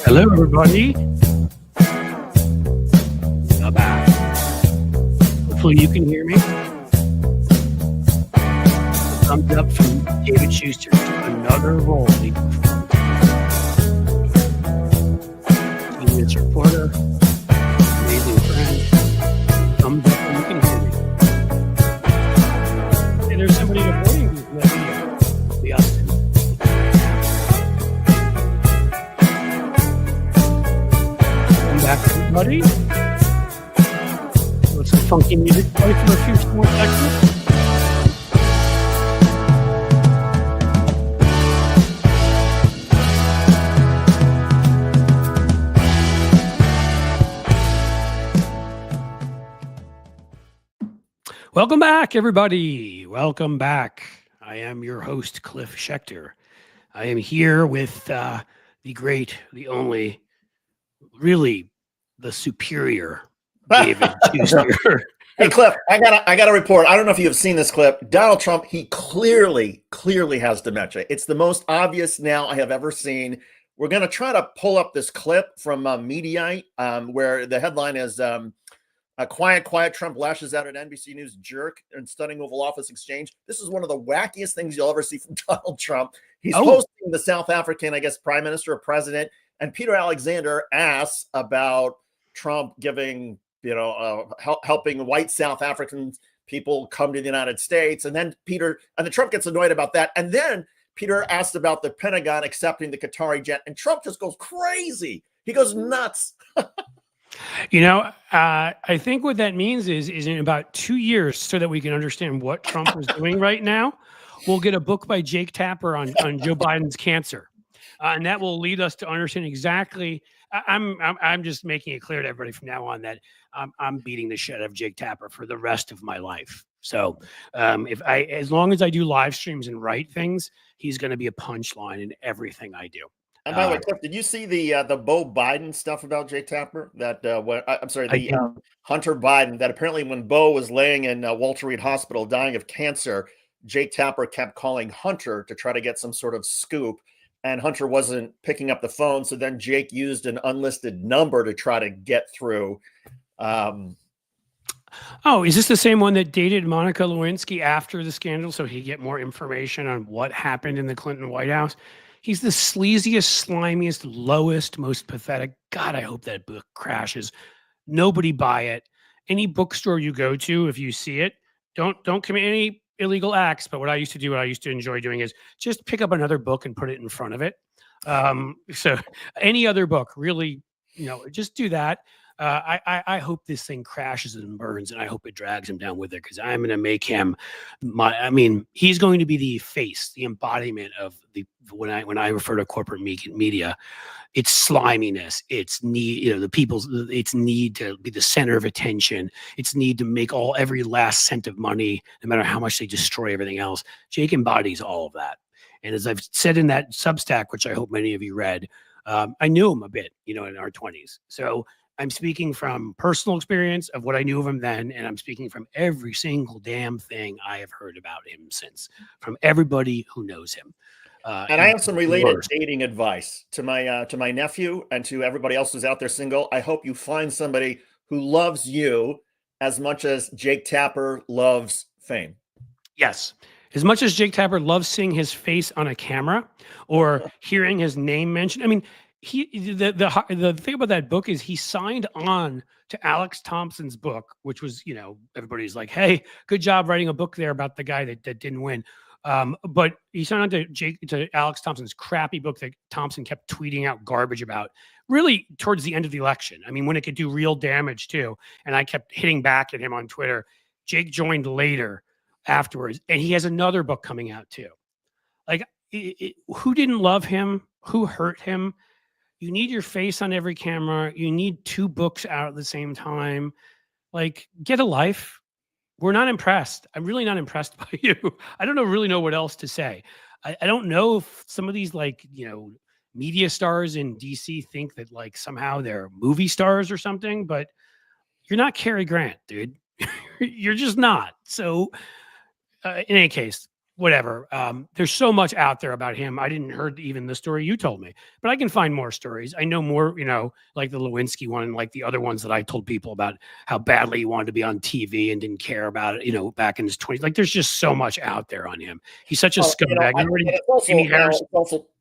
Hello, everybody. I'm back. Hopefully, you can hear me. Thumbs up from David Schuster to another role he performed. Genius reporter, amazing friend. Thumbs up when you can hear me. Hey, there's somebody reporting you from that video. The Austin. Back, everybody. Let some funky music play for a few more seconds. Welcome back, everybody. Welcome back. I am your host, Cliff Schechter. I am here with the great, the only, really the superior David Schuster. Hey Cliff, I gotta report. I don't know if you have seen this clip. Donald Trump, he clearly has dementia. It's the most obvious now I have ever seen. We're gonna try to pull up this clip from Mediaite, where the headline is "Quiet Trump lashes out at NBC News jerk and stunning Oval Office exchange." This is one of the wackiest things you'll ever see from Donald Trump. He's hosting the South African, I guess, prime minister or president. And Peter Alexander asks about Trump giving, helping white South African people come to the United States. And then the Trump gets annoyed about that. And then Peter asked about the Pentagon accepting the Qatari jet. And Trump just goes crazy. He goes nuts. I think what that means is in about 2 years, so that we can understand what Trump is doing right now, we'll get a book by Jake Tapper on Joe Biden's cancer. And that will lead us to understand exactly. I'm just making it clear to everybody from now on that I'm beating the shit out of Jake Tapper for the rest of my life. So as long as I do live streams and write things, he's going to be a punchline in everything I do. And by the way, Cliff, did you see the Beau Biden stuff about Jake Tapper? Hunter Biden. That apparently when Beau was laying in Walter Reed Hospital dying of cancer, Jake Tapper kept calling Hunter to try to get some sort of scoop. And Hunter wasn't picking up the phone. So then Jake used an unlisted number to try to get through. Is this the same one that dated Monica Lewinsky after the scandal so he'd get more information on what happened in the Clinton White House? He's the sleaziest, slimiest, lowest, most pathetic. God, I hope that book crashes. Nobody buy it. Any bookstore you go to, if you see it, don't commit any illegal acts. But what I used to enjoy doing is just pick up another book and put it in front of it. So any other book, really, just do that. I hope this thing crashes and burns, and I hope it drags him down with it, because I'm going to make him he's going to be the face, the embodiment of when I refer to corporate media, it's sliminess, it's need, it's need to be the center of attention, it's need to make every last cent of money, no matter how much they destroy everything else. Jake embodies all of that. And as I've said in that Substack, which I hope many of you read, I knew him a bit, in our 20s. So I'm speaking from personal experience of what I knew of him then, and I'm speaking from every single damn thing I have heard about him since, from everybody who knows him. And I have some related dating advice to my nephew and to everybody else who's out there single. I hope you find somebody who loves you as much as Jake Tapper loves fame. Yes. As much as Jake Tapper loves seeing his face on a camera or hearing his name mentioned. I mean, the thing about that book is he signed on to Alex Thompson's book, which was, everybody's like, hey, good job writing a book there about the guy that didn't win. But he signed on to Alex Thompson's crappy book that Thompson kept tweeting out garbage about, really towards the end of the election. I mean, when it could do real damage too. And I kept hitting back at him on Twitter. Jake joined later afterwards, and he has another book coming out too. Like, who didn't love him? Who hurt him? You need your face on every camera. You need 2 books out at the same time. Like, get a life. We're not impressed. I'm really not impressed by you. I don't really know what else to say. I don't know if some of these media stars in DC think that somehow they're movie stars or something, but you're not Cary Grant, dude. You're just not. So in any case, whatever. There's so much out there about him. I didn't heard even the story you told me, but I can find more stories. I know more, like the Lewinsky one, and like the other ones that I told people about how badly he wanted to be on TV and didn't care about it, back in his 20s. Like there's just so much out there on him. He's such a scumbag.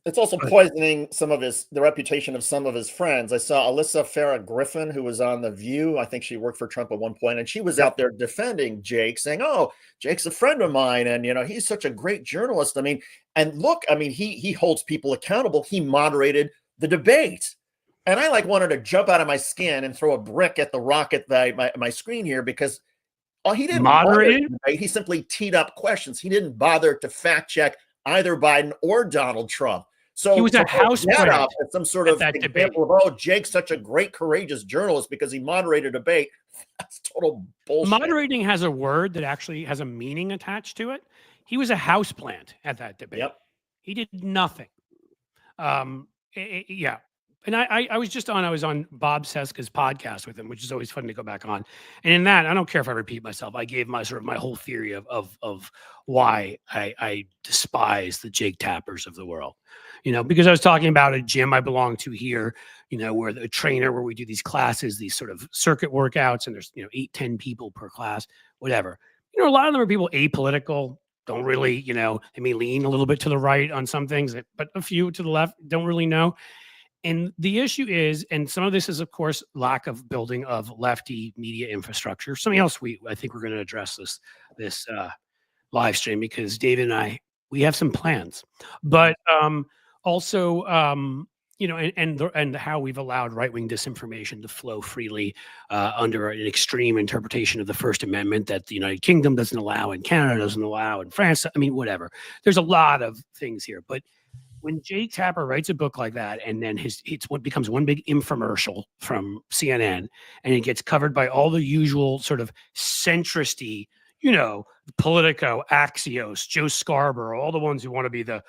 It's also poisoning the reputation of some of his friends. I saw Alyssa Farah Griffin, who was on The View. I think she worked for Trump at one point, and she was out there defending Jake, saying, "Oh, Jake's a friend of mine, and he's such a great journalist." I mean, and look, I mean, he holds people accountable. He moderated the debate, and I wanted to jump out of my skin and throw a brick at the rocket my screen here, because he didn't moderate the debate. He simply teed up questions. He didn't bother to fact check either Biden or Donald Trump. So he was a house plant at some sort of example of, Jake's such a great, courageous journalist because he moderated a debate. That's total bullshit. Moderating has a word that actually has a meaning attached to it. He was a house plant at that debate. Yep. He did nothing. Yeah. And I was on Bob Seska's podcast with him, which is always fun to go back on. And in that, I don't care if I repeat myself. I gave my whole theory of why I despise the Jake Tappers of the world. Because I was talking about a gym I belong to here, where the trainer, where we do these classes, these sort of circuit workouts, and there's 8-10 people per class, whatever. A lot of them are people apolitical, don't really, they may lean a little bit to the right on some things, but a few to the left don't really know. And the issue is, and some of this is, of course, lack of building of lefty media infrastructure. Something else I think we're going to address this live stream, because David and we have some plans, but also, and how we've allowed right-wing disinformation to flow freely under an extreme interpretation of the First Amendment that the United Kingdom doesn't allow, and Canada doesn't allow, and France. I mean, whatever. There's a lot of things here, but when Jake Tapper writes a book like that, and then it's what becomes one big infomercial from CNN, and it gets covered by all the usual sort of centristy, Politico, Axios, Joe Scarborough, all the ones who want to be the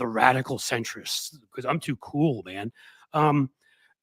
radical centrists because I'm too cool, man.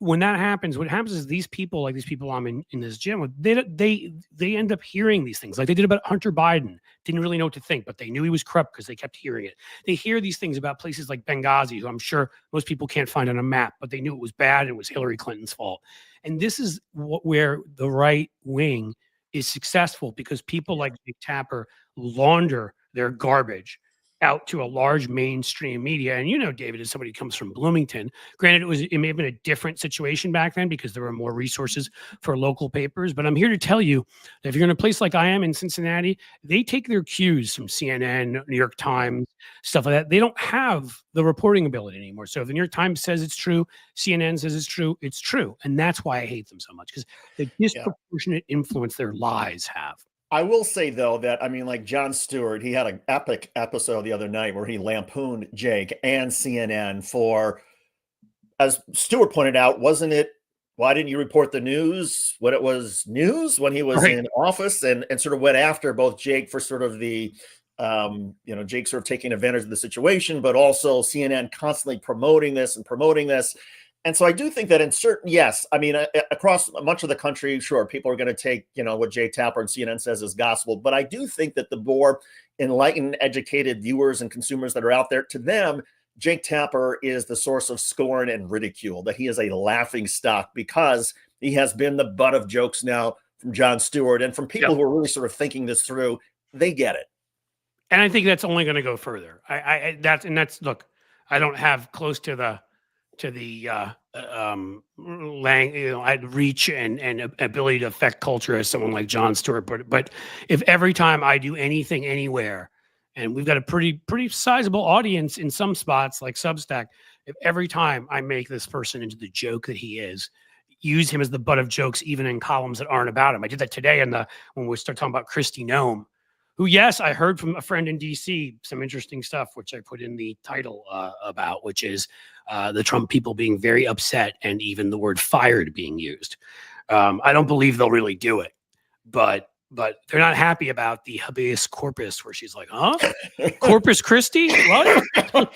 When that happens, what happens is these people I'm in this gym with, they end up hearing these things like they did about Hunter Biden. Didn't really know what to think, but they knew he was corrupt because they kept hearing it. They hear these things about places like Benghazi, who I'm sure most people can't find on a map, but they knew it was bad and it was Hillary Clinton's fault. And this is where the right wing is successful, because people like Jake Tapper launder their garbage out to a large mainstream media. And David, as somebody who comes from Bloomington, granted it may have been a different situation back then because there were more resources for local papers. But I'm here to tell you that if you're in a place like I am in Cincinnati, they take their cues from CNN, New York Times, stuff like that. They don't have the reporting ability anymore. So if the New York Times says it's true, CNN says it's true, it's true. And that's why I hate them so much, because the disproportionate influence their lies have. I will say, though, that, like Jon Stewart, he had an epic episode the other night where he lampooned Jake and CNN for, as Stewart pointed out, wasn't it, why didn't you report the news when it was news when he was in office, and sort of went after both Jake for sort of the, Jake sort of taking advantage of the situation, but also CNN constantly promoting this. And so I do think that in certain, across much of the country, sure, people are going to take, what Jake Tapper and CNN says as gospel. But I do think that the more enlightened, educated viewers and consumers that are out there, to them, Jake Tapper is the source of scorn and ridicule, that he is a laughing stock because he has been the butt of jokes now from Jon Stewart and from people who are really sort of thinking this through. They get it. And I think that's only going to go further. Look, I don't have close to the reach and ability to affect culture as someone like Jon Stewart. But if every time I do anything anywhere, and we've got a pretty sizable audience in some spots like Substack, if every time I make this person into the joke that he is, use him as the butt of jokes, even in columns that aren't about him. I did that today when we start talking about Kristi Noem, who, yes, I heard from a friend in DC some interesting stuff, which I put in the title about, which is the Trump people being very upset and even the word fired being used. I don't believe they'll really do it, but but they're not happy about the habeas corpus, where she's like, huh? Corpus Christi? What?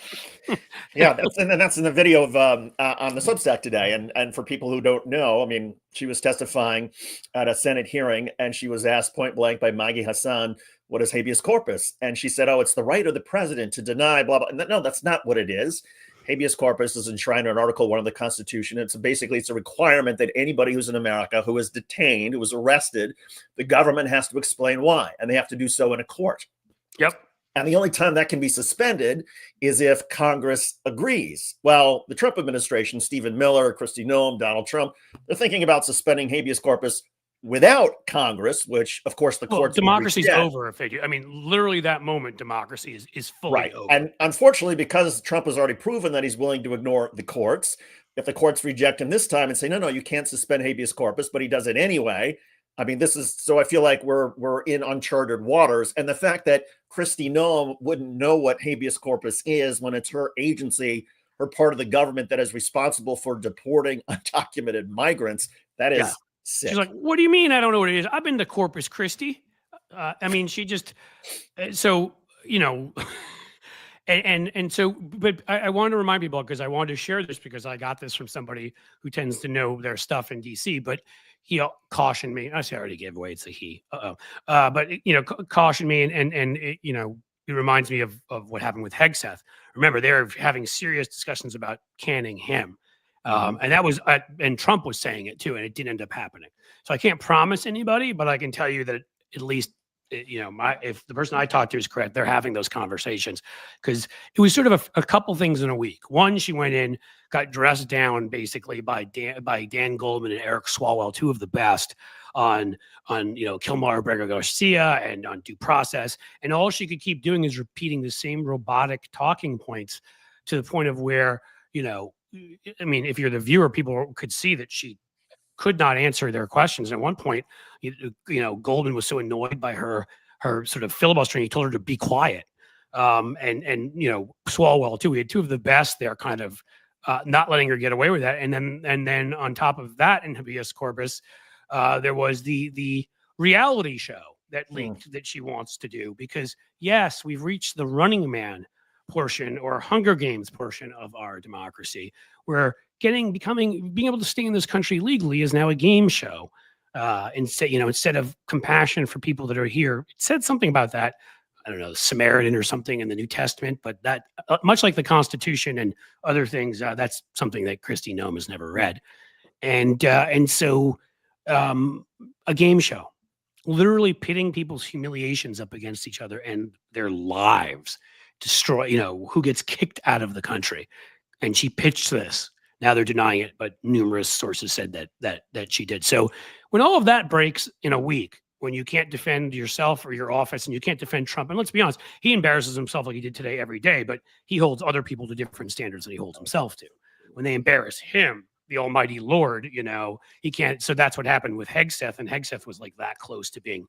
Yeah, that's in the video of on the Substack today. And for people who don't know, I mean, she was testifying at a Senate hearing, and she was asked point blank by Maggie Hassan, "What is habeas corpus?" And she said, "Oh, it's the right of the president to deny blah blah." No, that's not what it is. Habeas corpus is enshrined in Article 1 of the Constitution. It's a requirement that anybody who's in America who is detained, who is arrested, the government has to explain why, and they have to do so in a court. Yep. And the only time that can be suspended is if Congress agrees. Well, the Trump administration, Stephen Miller, Kristi Noem, Donald Trump, they're thinking about suspending habeas corpus without Congress, which, of course, the courts. Democracy's over. I mean, literally that moment, democracy is fully over. And unfortunately, because Trump has already proven that he's willing to ignore the courts, if the courts reject him this time and say, no, you can't suspend habeas corpus, but he does it anyway. I mean, so I feel like we're in uncharted waters. And the fact that Kristi Noem wouldn't know what habeas corpus is when it's her agency, her part of the government that is responsible for deporting undocumented migrants, that is sick. She's like, what do you mean I don't know what it is? I've been to Corpus Christi. I mean, she just, so, you know, and so, but I wanted to remind people, because I wanted to share this, because I got this from somebody who tends to know their stuff in DC, but he cautioned me. I already gave away, it's a he. But you know, cautioned me, and it, you know, it reminds me of what happened with Hegseth. Remember, they're having serious discussions about canning him, and that was, and Trump was saying it too, and it didn't end up happening. So I can't promise anybody, but I can tell you that at least, you know, if the person I talked to is correct, they're having those conversations, because it was sort of a couple things in a week. One, she went in, got dressed down basically by Dan Goldman and Eric Swalwell, two of the best on you know, Kilmar Brega Garcia and on due process, and all she could keep doing is repeating the same robotic talking points, to the point of where, you know, I mean, if you're the viewer, people could see that she could not answer their questions. At one point, you know, Goldman was so annoyed by her sort of filibustering, he told her to be quiet. And you know, Swalwell too. We had two of the best there, kind of not letting her get away with that. And then on top of that, in habeas corpus, there was the reality show that leaked that she wants to do, because yes, we've reached the Running Man portion, or Hunger Games portion of our democracy, where being able to stay in this country legally is now a game show. Instead of compassion for people that are here. It said something about that, I don't know, Samaritan or something in the New Testament, but that, much like the Constitution and other things, that's something that Kristi Noem has never read. And so a game show, literally pitting people's humiliations up against each other and their lives, destroy, you know, who gets kicked out of the country. And she pitched this. Now they're denying it, but numerous sources said that she did. So when all of that breaks in a week, when you can't defend yourself or your office, and you can't defend Trump, and let's be honest, he embarrasses himself like he did today every day, but he holds other people to different standards than he holds himself to. When they embarrass him, the almighty Lord, you know, he can't. So that's what happened with Hegseth, and Hegseth was like that close to being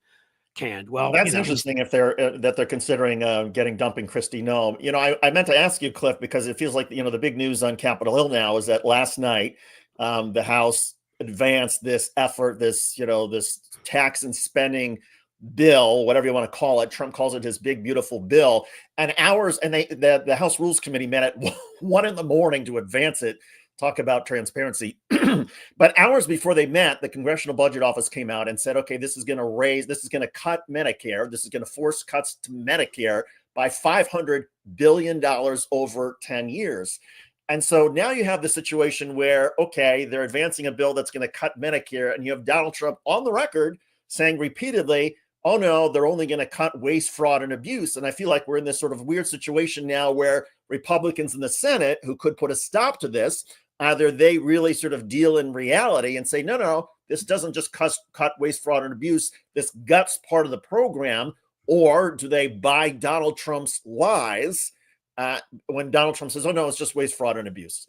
canned. Well, that's interesting if they're considering dumping Kristi Noem. You know, I meant to ask you, Cliff, because it feels like, you know, the big news on Capitol Hill now is that last night the House advanced this effort, this tax and spending bill, whatever you want to call it. Trump calls it his big beautiful bill. And the House Rules Committee met at 1 a.m. to advance it. Talk about transparency. But hours before they met, the Congressional Budget Office came out and said, okay, this is going to cut Medicare. This is going to force cuts to Medicare by $500 billion over 10 years. And so now you have the situation where, okay, they're advancing a bill that's going to cut Medicare, and you have Donald Trump on the record saying repeatedly, oh no, they're only going to cut waste, fraud, and abuse. And I feel like we're in this sort of weird situation now where Republicans in the Senate, who could put a stop to this, either they really sort of deal in reality and say, no, this doesn't just cut waste, fraud, and abuse, this guts part of the program, or do they buy Donald Trump's lies when Donald Trump says, oh no, it's just waste, fraud, and abuse?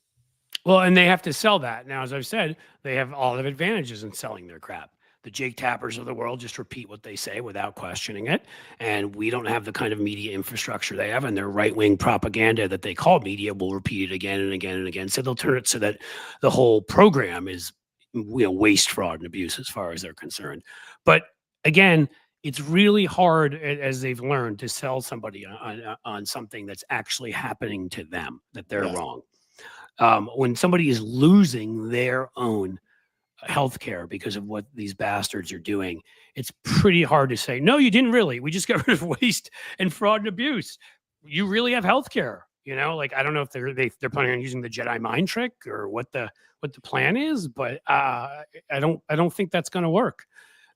Well, and they have to sell that. Now, as I've said, they have all the advantages in selling their crap. The Jake Tappers of the world just repeat what they say without questioning it. And we don't have the kind of media infrastructure they have, and their right-wing propaganda that they call media will repeat it again and again and again. So they'll turn it so that the whole program is, waste, fraud, and abuse as far as they're concerned. But again, it's really hard, as they've learned, to sell somebody on something that's actually happening to them, that they're Yes. wrong. When somebody is losing their own healthcare because of what these bastards are doing, it's pretty hard to say, no, you didn't really. We just got rid of waste and fraud and abuse. You really have healthcare. You know, like I don't know if they're planning on using the Jedi mind trick or what the plan is, but I don't think that's going to work.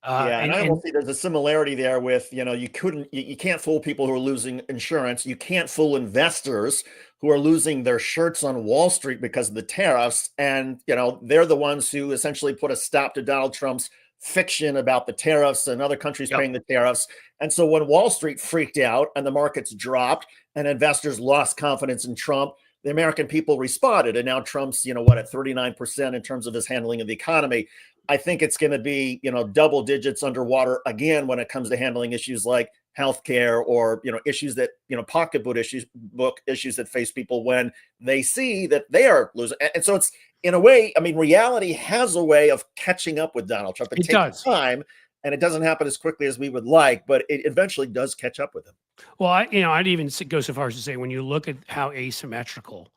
Yeah, and I And almost see there's a similarity there with, you can't fool people who are losing insurance. You can't fool investors who are losing their shirts on Wall Street because of the tariffs. And, they're the ones who essentially put a stop to Donald Trump's fiction about the tariffs and other countries yep, paying the tariffs. And so when Wall Street freaked out and the markets dropped and investors lost confidence in Trump, the American people responded. And now Trump's, at 39% in terms of his handling of the economy. I think it's going to be, double digits underwater again when it comes to handling issues like healthcare or, issues that, pocketbook issues that face people when they see that they are losing. And so it's, in a way, I mean, reality has a way of catching up with Donald Trump. It it takes does. time and it doesn't happen as quickly as we would like, but it eventually does catch up with him. Well, I'd even go so far as to say when you look at how asymmetrical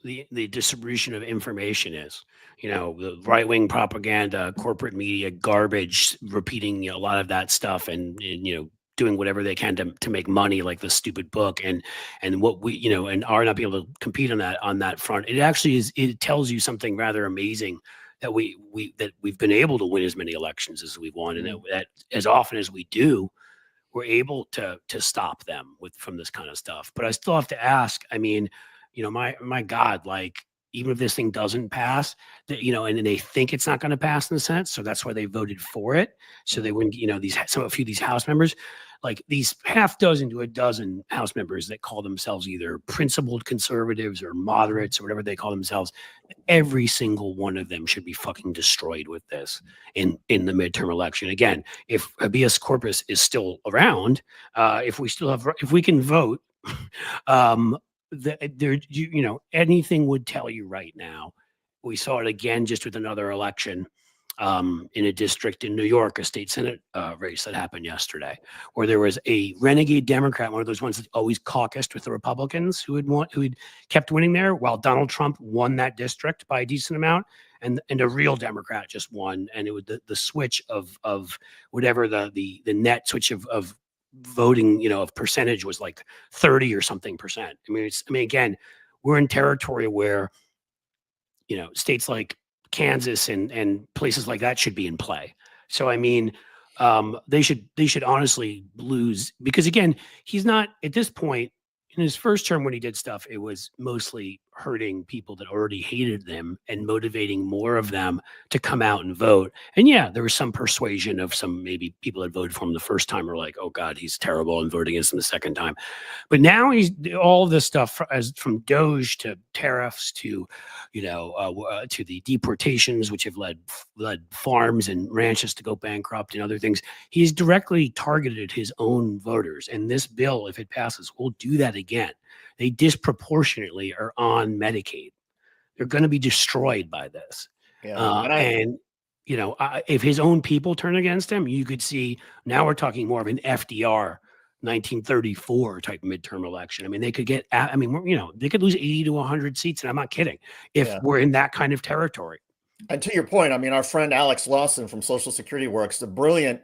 the distribution of information is, the right wing propaganda, corporate media, garbage, repeating a lot of that stuff, and doing whatever they can to make money, like the stupid book, and what we and are not be able to compete on that front. It actually is. It tells you something rather amazing that we've been able to win as many elections as we've won, and that as often as we do, we're able to stop them from this kind of stuff. But I still have to ask. I mean, my God, like even if this thing doesn't pass, and they think it's not going to pass in the Senate, so that's why they voted for it. So they wouldn't, a few of these House members, like these half dozen to a dozen House members that call themselves either principled conservatives or moderates or whatever they call themselves, every single one of them should be fucking destroyed with this in the midterm election. Again, if habeas corpus is still around, if we can vote, anything would tell you right now. We saw it again just with another election in a district in New York, a state Senate race that happened yesterday, where there was a renegade Democrat, one of those ones that always caucused with the Republicans, who had kept winning there, while Donald Trump won that district by a decent amount, and a real Democrat just won, and it was the switch of whatever the net switch of voting, of percentage was like 30 or something percent. I mean, again, we're in territory where, states like Kansas and places like that should be in play. So, I mean, they should honestly lose, because again, he's not at this point in his first term when he did stuff, it was mostly hurting people that already hated them and motivating more of them to come out and vote. And yeah, there was some persuasion of some maybe people that voted for him the first time were like, oh God, he's terrible, and voted against him the second time. But now he's all this stuff, from Doge to tariffs to, to the deportations, which have led farms and ranches to go bankrupt and other things. He's directly targeted his own voters. And this bill, if it passes, will do that again. They disproportionately are on Medicaid. They're going to be destroyed by this. Yeah, If his own people turn against him, you could see now we're talking more of an FDR 1934 type midterm election. I mean, they could get, they could lose 80 to 100 seats. And I'm not kidding, if we're in that kind of territory. And to your point, I mean, our friend Alex Lawson from Social Security Works, the brilliant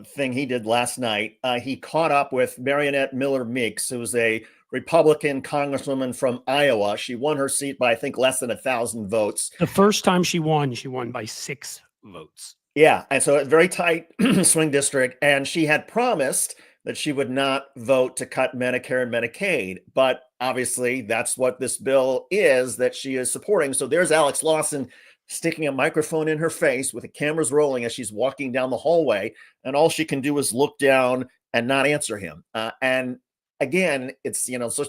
thing he did last night, he caught up with Marionette Miller Meeks, who was a Republican congresswoman from Iowa. She won her seat by, I think, less than 1,000 votes. The first time she won by 6 votes. Yeah. And so a very tight swing district. And she had promised that she would not vote to cut Medicare and Medicaid. But obviously, that's what this bill is that she is supporting. So there's Alex Lawson sticking a microphone in her face with the cameras rolling as she's walking down the hallway. And all she can do is look down and not answer him. And again, it's, so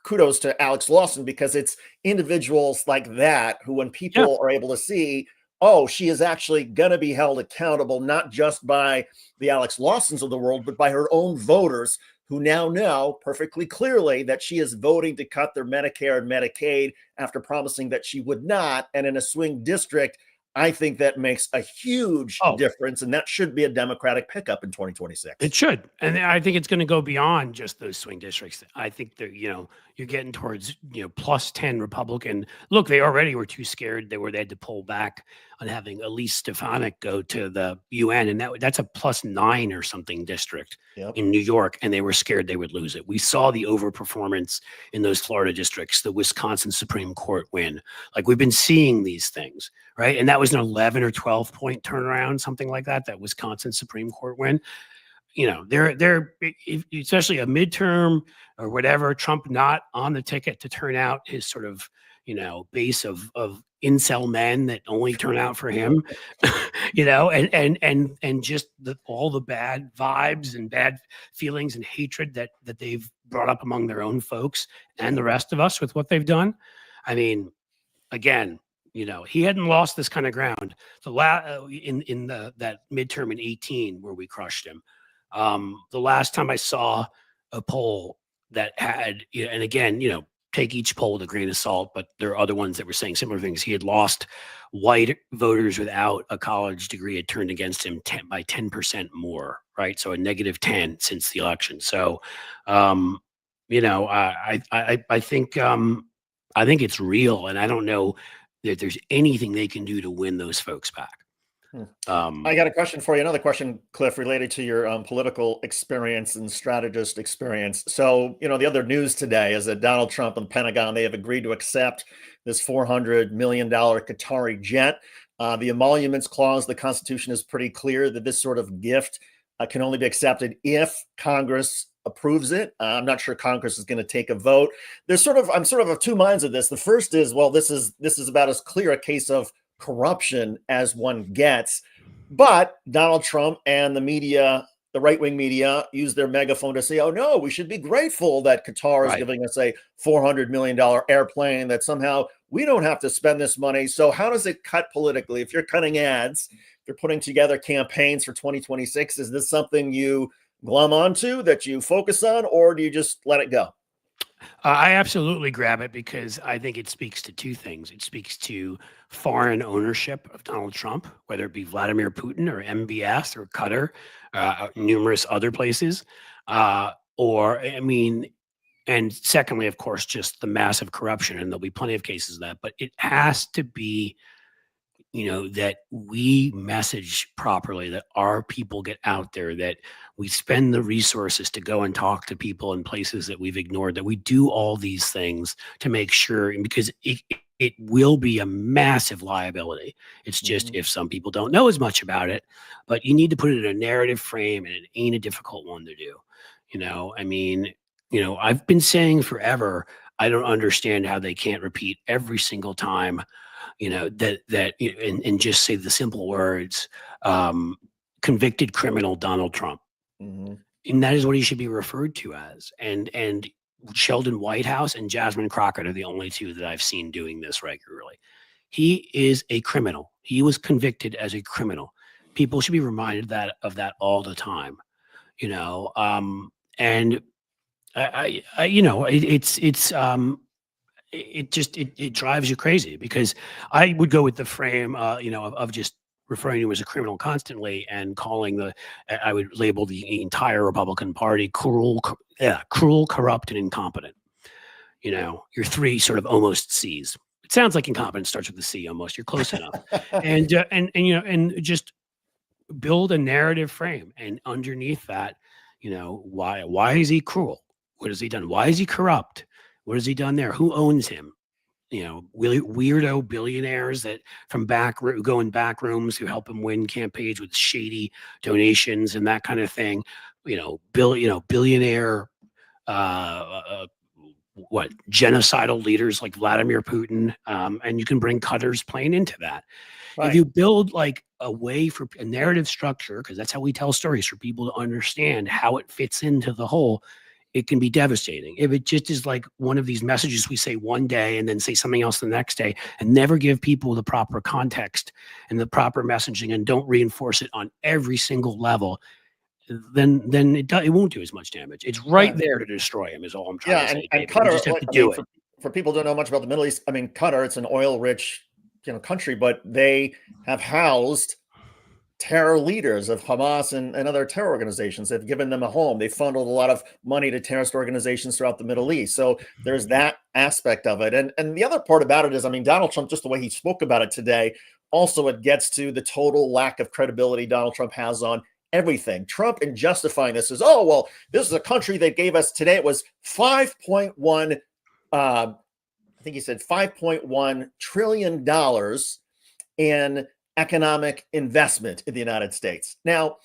kudos to Alex Lawson, because it's individuals like that who, when people are able to see, oh, she is actually going to be held accountable, not just by the Alex Lawsons of the world, but by her own voters, who now know perfectly clearly that she is voting to cut their Medicare and Medicaid after promising that she would not. And in a swing district, I think that makes a huge Oh, difference, and that should be a Democratic pickup in 2026. it should. And I think it's going to go beyond just those swing districts. I think that, you're getting towards, plus 10 Republican. Look, they already were too scared. They had to pull back on having Elise Stefanik go to the UN. And that's a plus 9 or something district Yep. in New York. And they were scared they would lose it. We saw the overperformance in those Florida districts, the Wisconsin Supreme Court win. Like, we've been seeing these things, right? And that was an 11 or 12 point turnaround, something like that Wisconsin Supreme Court win. They're especially a midterm or whatever, Trump not on the ticket to turn out his sort of, base of incel men that only turn out for him, and just all the bad vibes and bad feelings and hatred that they've brought up among their own folks and the rest of us with what they've done. I mean, again, he hadn't lost this kind of ground. In that midterm in 18 where we crushed him. The last time I saw a poll that had, and again, take each poll with a grain of salt, but there are other ones that were saying similar things. He had lost white voters without a college degree had turned against him by 10% more, right? So a negative 10 since the election. So, I think it's real, and I don't know that there's anything they can do to win those folks back. I got a question for you. Another question, Cliff, related to your political experience and strategist experience. So, the other news today is that Donald Trump and the Pentagon, they have agreed to accept this $400 million Qatari jet. The emoluments clause, the Constitution is pretty clear that this sort of gift can only be accepted if Congress approves it. I'm not sure Congress is going to take a vote. I'm sort of of two minds of this. The first is, well, this is about as clear a case of corruption as one gets. But Donald Trump and the media, the right-wing media, use their megaphone to say, oh, no, we should be grateful that Qatar is giving us a $400 million airplane, that somehow we don't have to spend this money. So how does it cut politically? If you're cutting ads, if you're putting together campaigns for 2026, is this something you glom onto, that you focus on, or do you just let it go? I absolutely grab it because I think it speaks to two things. It speaks to foreign ownership of Donald Trump, whether it be Vladimir Putin or MBS or Qatar, numerous other places. And secondly, of course, just the massive corruption, and there'll be plenty of cases of that, but it has to be, that we message properly, that our people get out there, that we spend the resources to go and talk to people in places that we've ignored, that we do all these things to make sure, because it will be a massive liability. It's just if some people don't know as much about it, but you need to put it in a narrative frame, and it ain't a difficult one to do. I've been saying forever, I don't understand how they can't repeat every single time, and just say the simple words, convicted criminal Donald Trump. And that is what he should be referred to as. And Sheldon Whitehouse and Jasmine Crockett are the only two that I've seen doing this regularly. He is a criminal. He was convicted as a criminal. People should be reminded of that all the time, and it drives you crazy, because I would go with the frame, of just referring to him as a criminal constantly, and I would label the entire Republican Party cruel, corrupt, and incompetent. Your three sort of almost C's. It sounds like incompetence starts with the C almost. You're close enough, and just build a narrative frame, and underneath that, why is he cruel? What has he done? Why is he corrupt? What has he done there? Who owns him? Weirdo billionaires that go in back rooms who help him win campaigns with shady donations and that kind of thing. Billionaire, genocidal leaders like Vladimir Putin, and you can bring Qatar's plane into that. Right. If you build like a way for a narrative structure, because that's how we tell stories, for people to understand how it fits into the whole, it can be devastating. If it just is like one of these messages we say one day and then say something else the next day, and never give people the proper context and the proper messaging, and don't reinforce it on every single level, then it won't do as much damage. It's there to destroy him, is all I'm trying to say. And Qatar, for people who don't know much about the Middle East, Qatar, it's an oil-rich country, but they have housed terror leaders of Hamas and other terror organizations. They've given them a home. They funneled a lot of money to terrorist organizations throughout the Middle East. So there's that aspect of it. And the other part about it is, I mean, Donald Trump, just the way he spoke about it today, also it gets to the total lack of credibility Donald Trump has on everything. Trump, in justifying this, is, oh, well, this is a country that gave us today, it was 5.1, I think he said $5.1 trillion in economic investment in the United States. Now,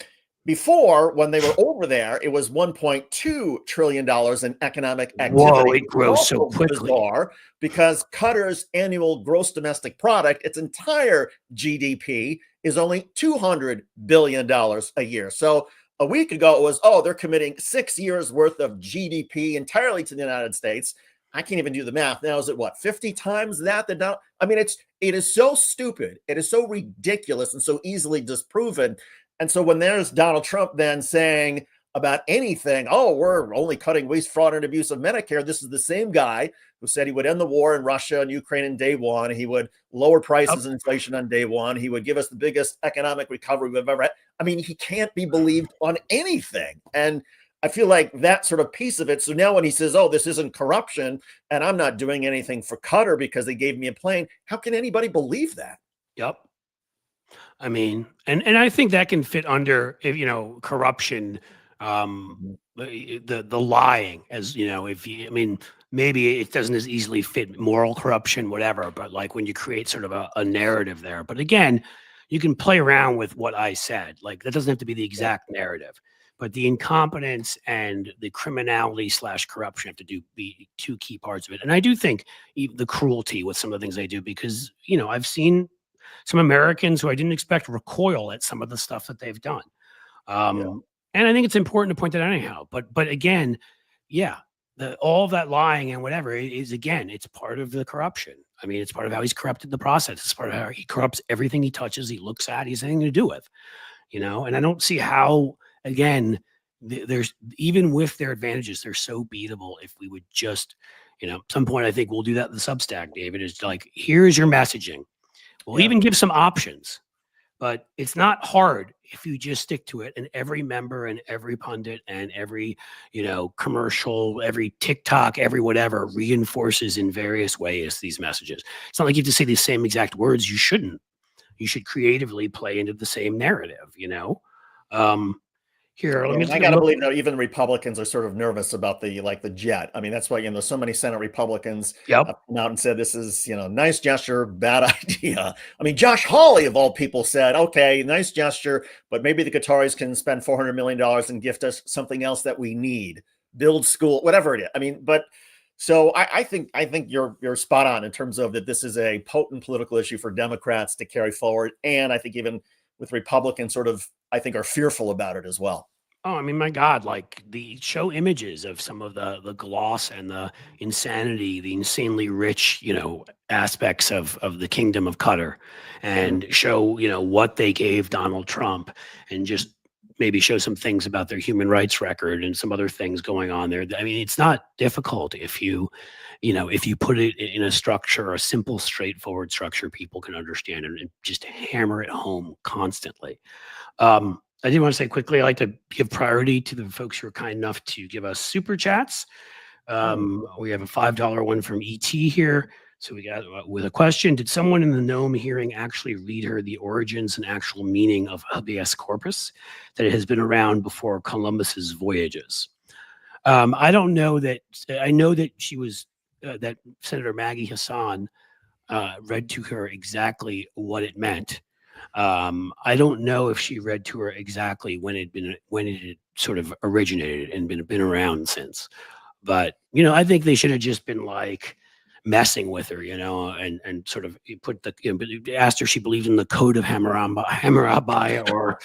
before, when they were over there, it was $1.2 trillion in economic activity. Whoa, it grows so quickly. Bizarre, because Qatar's annual gross domestic product, its entire GDP, is only $200 billion a year. So a week ago, it was, oh, they're committing 6 years worth of GDP entirely to the United States. I can't even do the math. Now, is it what, 50 times that? I mean, it is so stupid. It is so ridiculous and so easily disproven. And so when there's Donald Trump then saying about anything, oh, we're only cutting waste, fraud, and abuse of Medicare, this is the same guy who said he would end the war in Russia and Ukraine on day one. He would lower prices and inflation on day one. He would give us the biggest economic recovery we've ever had. I mean, he can't be believed on anything. And I feel like that sort of piece of it. So now when he says, oh, this isn't corruption and I'm not doing anything for Qatar because they gave me a plane, how can anybody believe that? Yep. I mean, and I think that can fit under, corruption, the lying, as I mean, maybe it doesn't as easily fit moral corruption, whatever, but like when you create sort of a narrative there. But again, you can play around with what I said. Like, that doesn't have to be the exact narrative. But the incompetence and the criminality / corruption have to be two key parts of it. And I do think the cruelty with some of the things they do, because, I've seen some Americans who I didn't expect recoil at some of the stuff that they've done. And I think it's important to point that out anyhow. But again, all of that lying and whatever is, again, it's part of the corruption. I mean, it's part of how he's corrupted the process. It's part of how he corrupts everything he touches, he looks at, he's anything to do with, and I don't see how. Again, there's, even with their advantages, they're so beatable. If we would just, at some point, I think we'll do that in the Substack, David, is like, here's your messaging. We'll even give some options, but it's not hard if you just stick to it. And every member and every pundit and every, commercial, every TikTok, every whatever reinforces in various ways these messages. It's not like you have to say the same exact words. You shouldn't. You should creatively play into the same narrative, Here, let me. I gotta believe that even Republicans are sort of nervous about the jet. I mean, that's why so many Senate Republicans have come out and said this is nice gesture, bad idea. I mean, Josh Hawley of all people said, okay, nice gesture, but maybe the Qataris can spend $400 million and gift us something else that we need, build school, whatever it is. I mean, but so I think you're spot on in terms of that. This is a potent political issue for Democrats to carry forward, and I think even with Republicans sort of, I think, are fearful about it as well. Oh, I mean, my God, like the show images of some of the gloss and the insanity, the insanely rich, aspects of the kingdom of Qatar, and show, what they gave Donald Trump, and just maybe show some things about their human rights record and some other things going on there. I mean, it's not difficult if you put it in a structure, a simple, straightforward structure, people can understand it and just hammer it home constantly. I did want to say quickly, I like to give priority to the folks who are kind enough to give us super chats. We have a $5 one from ET here. So we got with a question: did someone in the Noem hearing actually read her the origins and actual meaning of habeas corpus, that it has been around before Columbus's voyages? I don't know that. I know that she was that Senator Maggie Hassan read to her exactly what it meant. I don't know if she read to her exactly when it had sort of originated and been around since. But I think they should have just been like messing with her, and sort of put asked her if she believed in the code of Hammurabi, or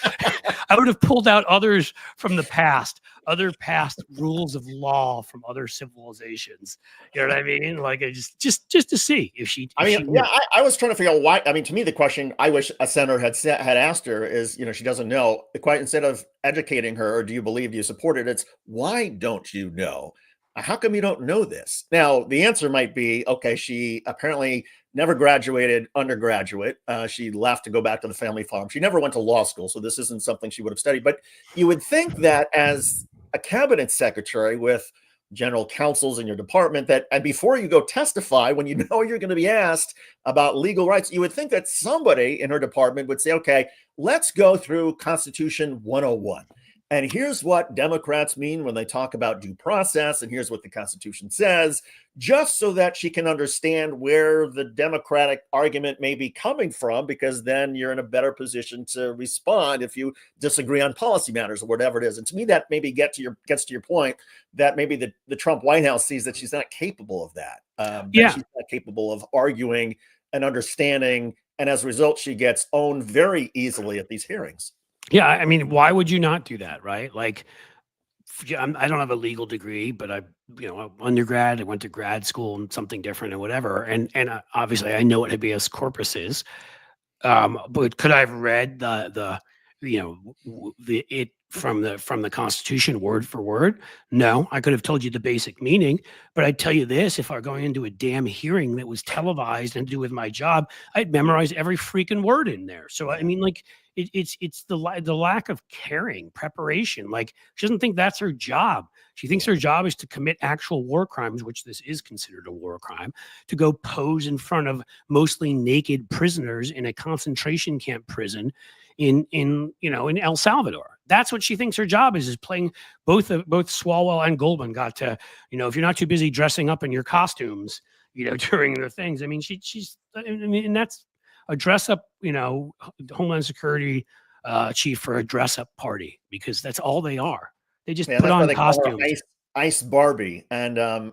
I would have pulled out others from the past, other past rules of law from other civilizations. You know what I mean? Like, just to see if she. I was trying to figure out why. I mean, to me, the question I wish a senator had asked her is, she doesn't know. The question, instead of educating her, or do you believe, do you support it? It's, why don't you know? How come you don't know this? Now, the answer might be, okay, she apparently never graduated undergraduate. She left to go back to the family farm. She never went to law school, so this isn't something she would have studied. But you would think that as a cabinet secretary with general counsels in your department, that and before you go testify, when you know you're going to be asked about legal rights, you would think that somebody in her department would say, okay, let's go through Constitution 101. And here's what Democrats mean when they talk about due process. And here's what the Constitution says, just so that she can understand where the Democratic argument may be coming from, because then you're in a better position to respond if you disagree on policy matters or whatever it is. And to me, that maybe gets to your point that maybe the Trump White House sees that she's not capable of that. That she's not capable of arguing and understanding. And as a result, she gets owned very easily at these hearings. Yeah, I mean, why would you not do that, right? Like, I don't have a legal degree, but I'm undergrad. I went to grad school and something different and whatever. And obviously, I know what habeas corpus is. But could I have read the from the Constitution word for word? No, I could have told you the basic meaning, but I'd tell you this: if I were going into a damn hearing that was televised and to do with my job, I'd memorize every freaking word in there. So I mean, like, it's the lack of caring, preparation. Like, she doesn't think that's her job. She thinks her job is to commit actual war crimes, which this is considered a war crime, to go pose in front of mostly naked prisoners in a concentration camp prison in El Salvador. That's what she thinks her job is playing. Both Swalwell and Goldman got to, if you're not too busy dressing up in your costumes, during the things. I mean, and that's a dress up, Homeland Security chief for a dress up party, because that's all they are. They just put on costumes. Ice Barbie. And I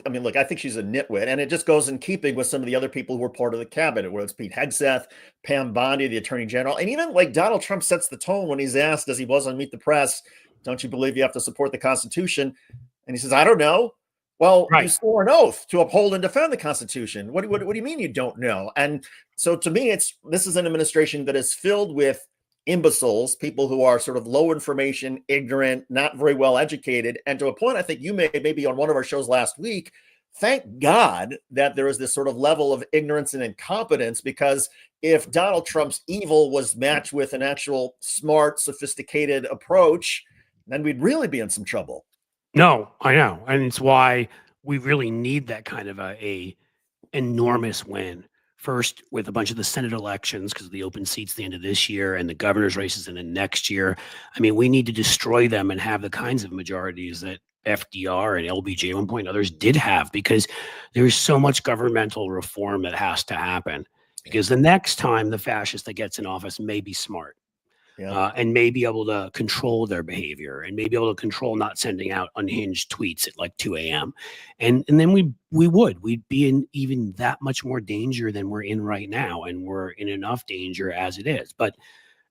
mean, look, I think she's a nitwit, and it just goes in keeping with some of the other people who were part of the cabinet, whether it's Pete Hegseth, Pam Bondi, the attorney general, and even like Donald Trump sets the tone when he's asked, as he was on Meet the Press, don't you believe you have to support the Constitution? And he says, I don't know. Well, right. You swore an oath to uphold and defend the Constitution. What do you mean you don't know? And so to me, this is an administration that is filled with imbeciles, people who are sort of low information, ignorant, not very well educated. And to a point, I think you maybe on one of our shows last week, thank God that there is this sort of level of ignorance and incompetence, because if Donald Trump's evil was matched with an actual smart, sophisticated approach, then we'd really be in some trouble. No, I know. And it's why we really need that kind of a enormous win. First, with a bunch of the Senate elections, because of the open seats at the end of this year, and the governor's races in the next year. I mean, we need to destroy them and have the kinds of majorities that FDR and LBJ at one point and others did have, because there's so much governmental reform that has to happen. Because the next time the fascist that gets in office may be smart. Yeah. And may be able to control their behavior, and may be able to control not sending out unhinged tweets at like 2 a.m. And then we'd be in even that much more danger than we're in right now. And we're in enough danger as it is. But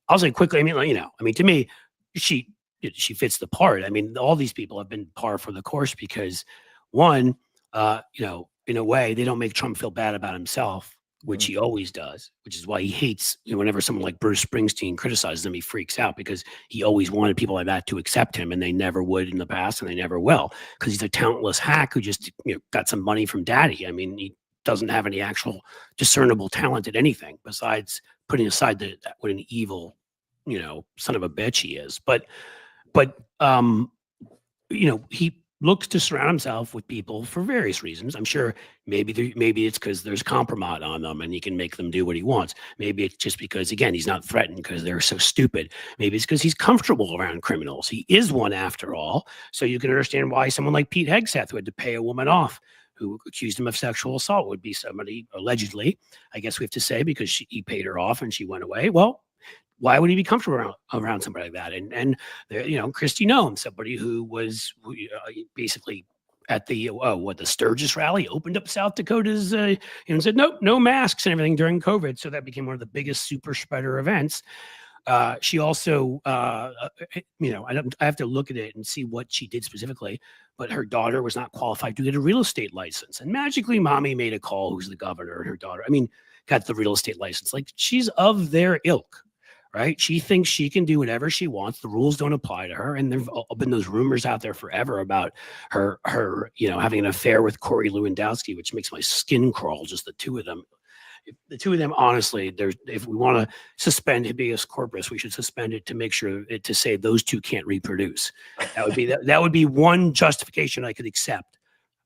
I'll say quickly, I mean, to me, she fits the part. I mean, all these people have been par for the course, because one, in a way, they don't make Trump feel bad about himself, which he always does, which is why he hates, whenever someone like Bruce Springsteen criticizes him, he freaks out, because he always wanted people like that to accept him, and they never would in the past, and they never will, because he's a talentless hack who just got some money from daddy. I mean, he doesn't have any actual discernible talent at anything besides putting aside what an evil, son of a bitch he is. But he looks to surround himself with people for various reasons. I'm sure maybe it's because there's compromise on them and he can make them do what he wants. Maybe it's just because, again, he's not threatened because they're so stupid. Maybe it's because he's comfortable around criminals. He is one after all. So you can understand why someone like Pete Hegseth, who had to pay a woman off who accused him of sexual assault, would be somebody, allegedly, I guess we have to say, because he paid her off and she went away. Well, why would he be comfortable around somebody like that? And Kristi Noem, somebody who was basically at the Sturgis rally, opened up South Dakota's and said no masks and everything during COVID. So that became one of the biggest super spreader events. She also, I have to look at it and see what she did specifically, but her daughter was not qualified to get a real estate license. And magically, mommy made a call, who's the governor, and her daughter, got the real estate license. Like, she's of their ilk. Right? She thinks she can do whatever she wants. The rules don't apply to her. And there've been those rumors out there forever about her having an affair with Corey Lewandowski, which makes my skin crawl, just the two of them. The two of them, honestly, if we want to suspend habeas corpus, we should suspend it to make sure to say those two can't reproduce. That would be one justification I could accept.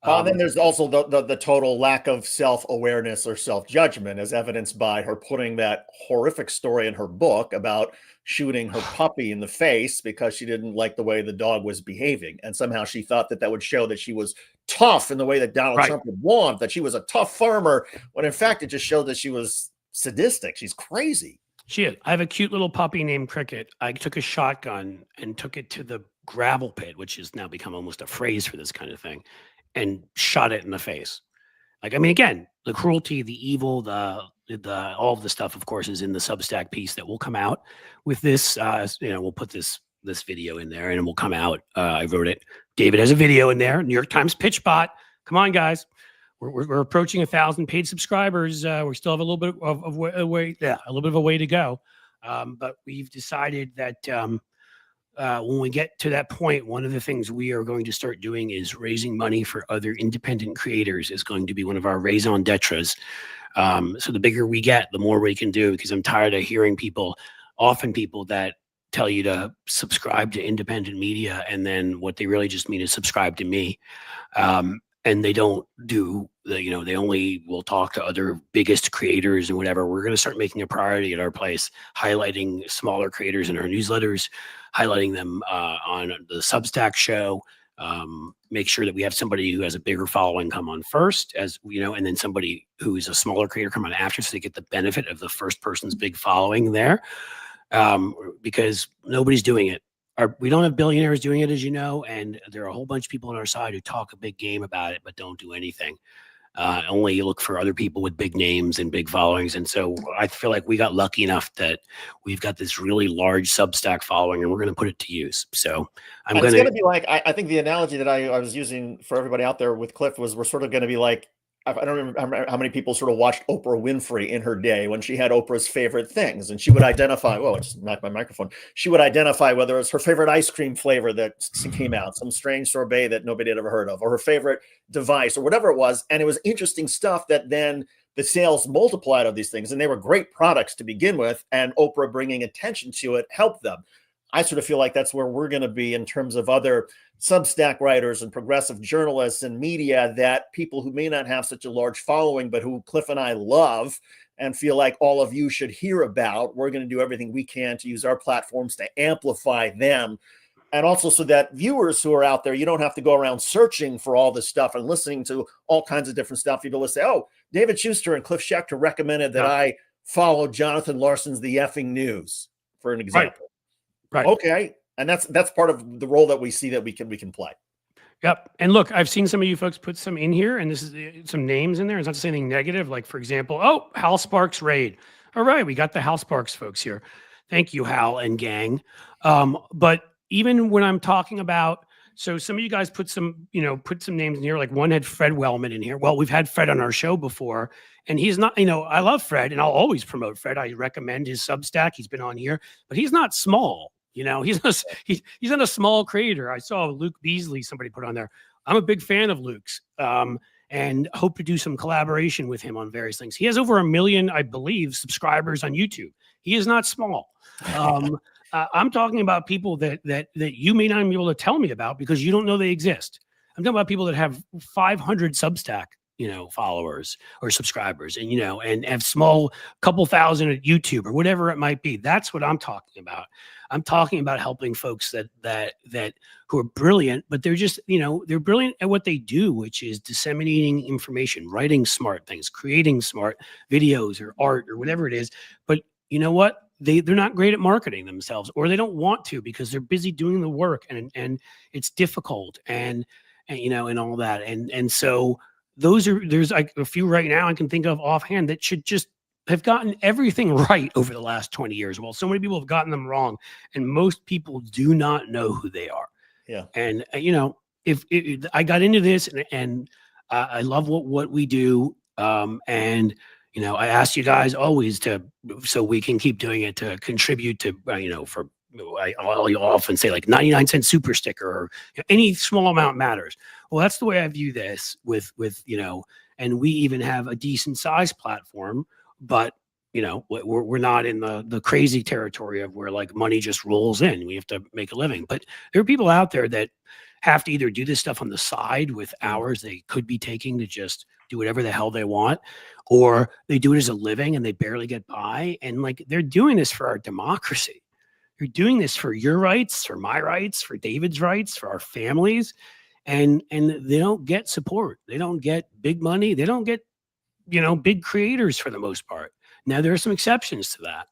Then there's also the total lack of self-awareness or self-judgment, as evidenced by her putting that horrific story in her book about shooting her puppy in the face because she didn't like the way the dog was behaving. And somehow she thought that would show that she was tough in the way that Donald Trump would want, that she was a tough farmer, when in fact it just showed that she was sadistic. She's crazy. She is. I have a cute little puppy named Cricket. I took a shotgun and took it to the gravel pit, which has now become almost a phrase for this kind of thing, and shot it in the face. Like, I mean, again, the cruelty, the evil, the all of the stuff, of course, is in the Substack piece that will come out with this. We'll put this video in there and it will come out. I wrote it. David has a video in there. New York Times pitch bot. Come on, guys. We're approaching 1,000 paid subscribers. We still have a little bit of a way to go. But we've decided that when we get to that point, one of the things we are going to start doing is raising money for other independent creators is going to be one of our raison d'etres. So the bigger we get, the more we can do, because I'm tired of hearing people that tell you to subscribe to independent media, and then what they really just mean is subscribe to me. And they don't do they only will talk to other biggest creators and whatever. We're going to start making a priority at our place, highlighting smaller creators in our newsletters, highlighting them on the Substack show. Make sure that we have somebody who has a bigger following come on first, and then somebody who is a smaller creator come on after, so they get the benefit of the first person's big following there. Because nobody's doing it. We don't have billionaires doing it, as you know, and there are a whole bunch of people on our side who talk a big game about it, but don't do anything. Only look for other people with big names and big followings. And so I feel like we got lucky enough that we've got this really large Substack following, and we're going to put it to use. So it's going to be like, I think the analogy that I was using for everybody out there with Cliff was, we're sort of going to be like, I don't remember how many people sort of watched Oprah Winfrey in her day when she had Oprah's favorite things, and she would identify, I just knocked my microphone. She would identify whether it's her favorite ice cream flavor that came out, some strange sorbet that nobody had ever heard of, or her favorite device or whatever it was. And it was interesting stuff that then the sales multiplied of these things, and they were great products to begin with. And Oprah bringing attention to it helped them. I sort of feel like that's where we're going to be in terms of other Substack writers and progressive journalists and media, that people who may not have such a large following, but who Cliff and I love and feel like all of you should hear about. We're going to do everything we can to use our platforms to amplify them. And also so that viewers who are out there, you don't have to go around searching for all this stuff and listening to all kinds of different stuff. You'll just say, oh, David Schuster and Cliff Schechter recommended that I follow Jonathan Larson's The Effing News, for an example. Right. Okay. And that's part of the role that we see that we can play. Yep. And look, I've seen some of you folks put some in here, and this is some names in there. It's not to say anything negative. Like, for example, Hal Sparks raid. All right, we got the Hal Sparks folks here. Thank you, Hal and gang. But even when I'm talking about, so some of you guys put some names in here. Like, one had Fred Wellman in here. Well, we've had Fred on our show before, and he's not, I love Fred, and I'll always promote Fred. I recommend his Substack. He's been on here, but he's not small. He's not a small creator. I saw Luke Beasley, somebody put on there. I'm a big fan of Luke's, and hope to do some collaboration with him on various things. He has over 1 million, I believe, subscribers on YouTube. He is not small. I'm talking about people that you may not even be able to tell me about because you don't know they exist. I'm talking about people that have 500 Substack, followers or subscribers, and have small couple thousand at YouTube or whatever it might be. That's what I'm talking about. I'm talking about helping folks that who are brilliant, but they're just, they're brilliant at what they do, which is disseminating information, writing smart things, creating smart videos or art or whatever it is. But you know what? They're not great at marketing themselves, or they don't want to because they're busy doing the work, and it's difficult and all that. And so there's like a few right now I can think of offhand that should just have gotten everything right over the last 20 years. Well, so many people have gotten them wrong, and most people do not know who they are. Yeah. And, if I got into this and I love what we do. And, I ask you guys always so we can keep doing it, to contribute to, I'll often say like 99-cent super sticker or any small amount matters. Well, that's the way I view this with, and we even have a decent size platform but we're not in the crazy territory of where like money just rolls in. We have to make a living. But there are people out there that have to either do this stuff on the side with hours they could be taking to just do whatever the hell they want, or they do it as a living and they barely get by. And like they're doing this for our democracy. You're doing this for your rights, for my rights, for David's rights, for our families. And they don't get support. They don't get big money. They don't get, big creators for the most part. Now there are some exceptions to that.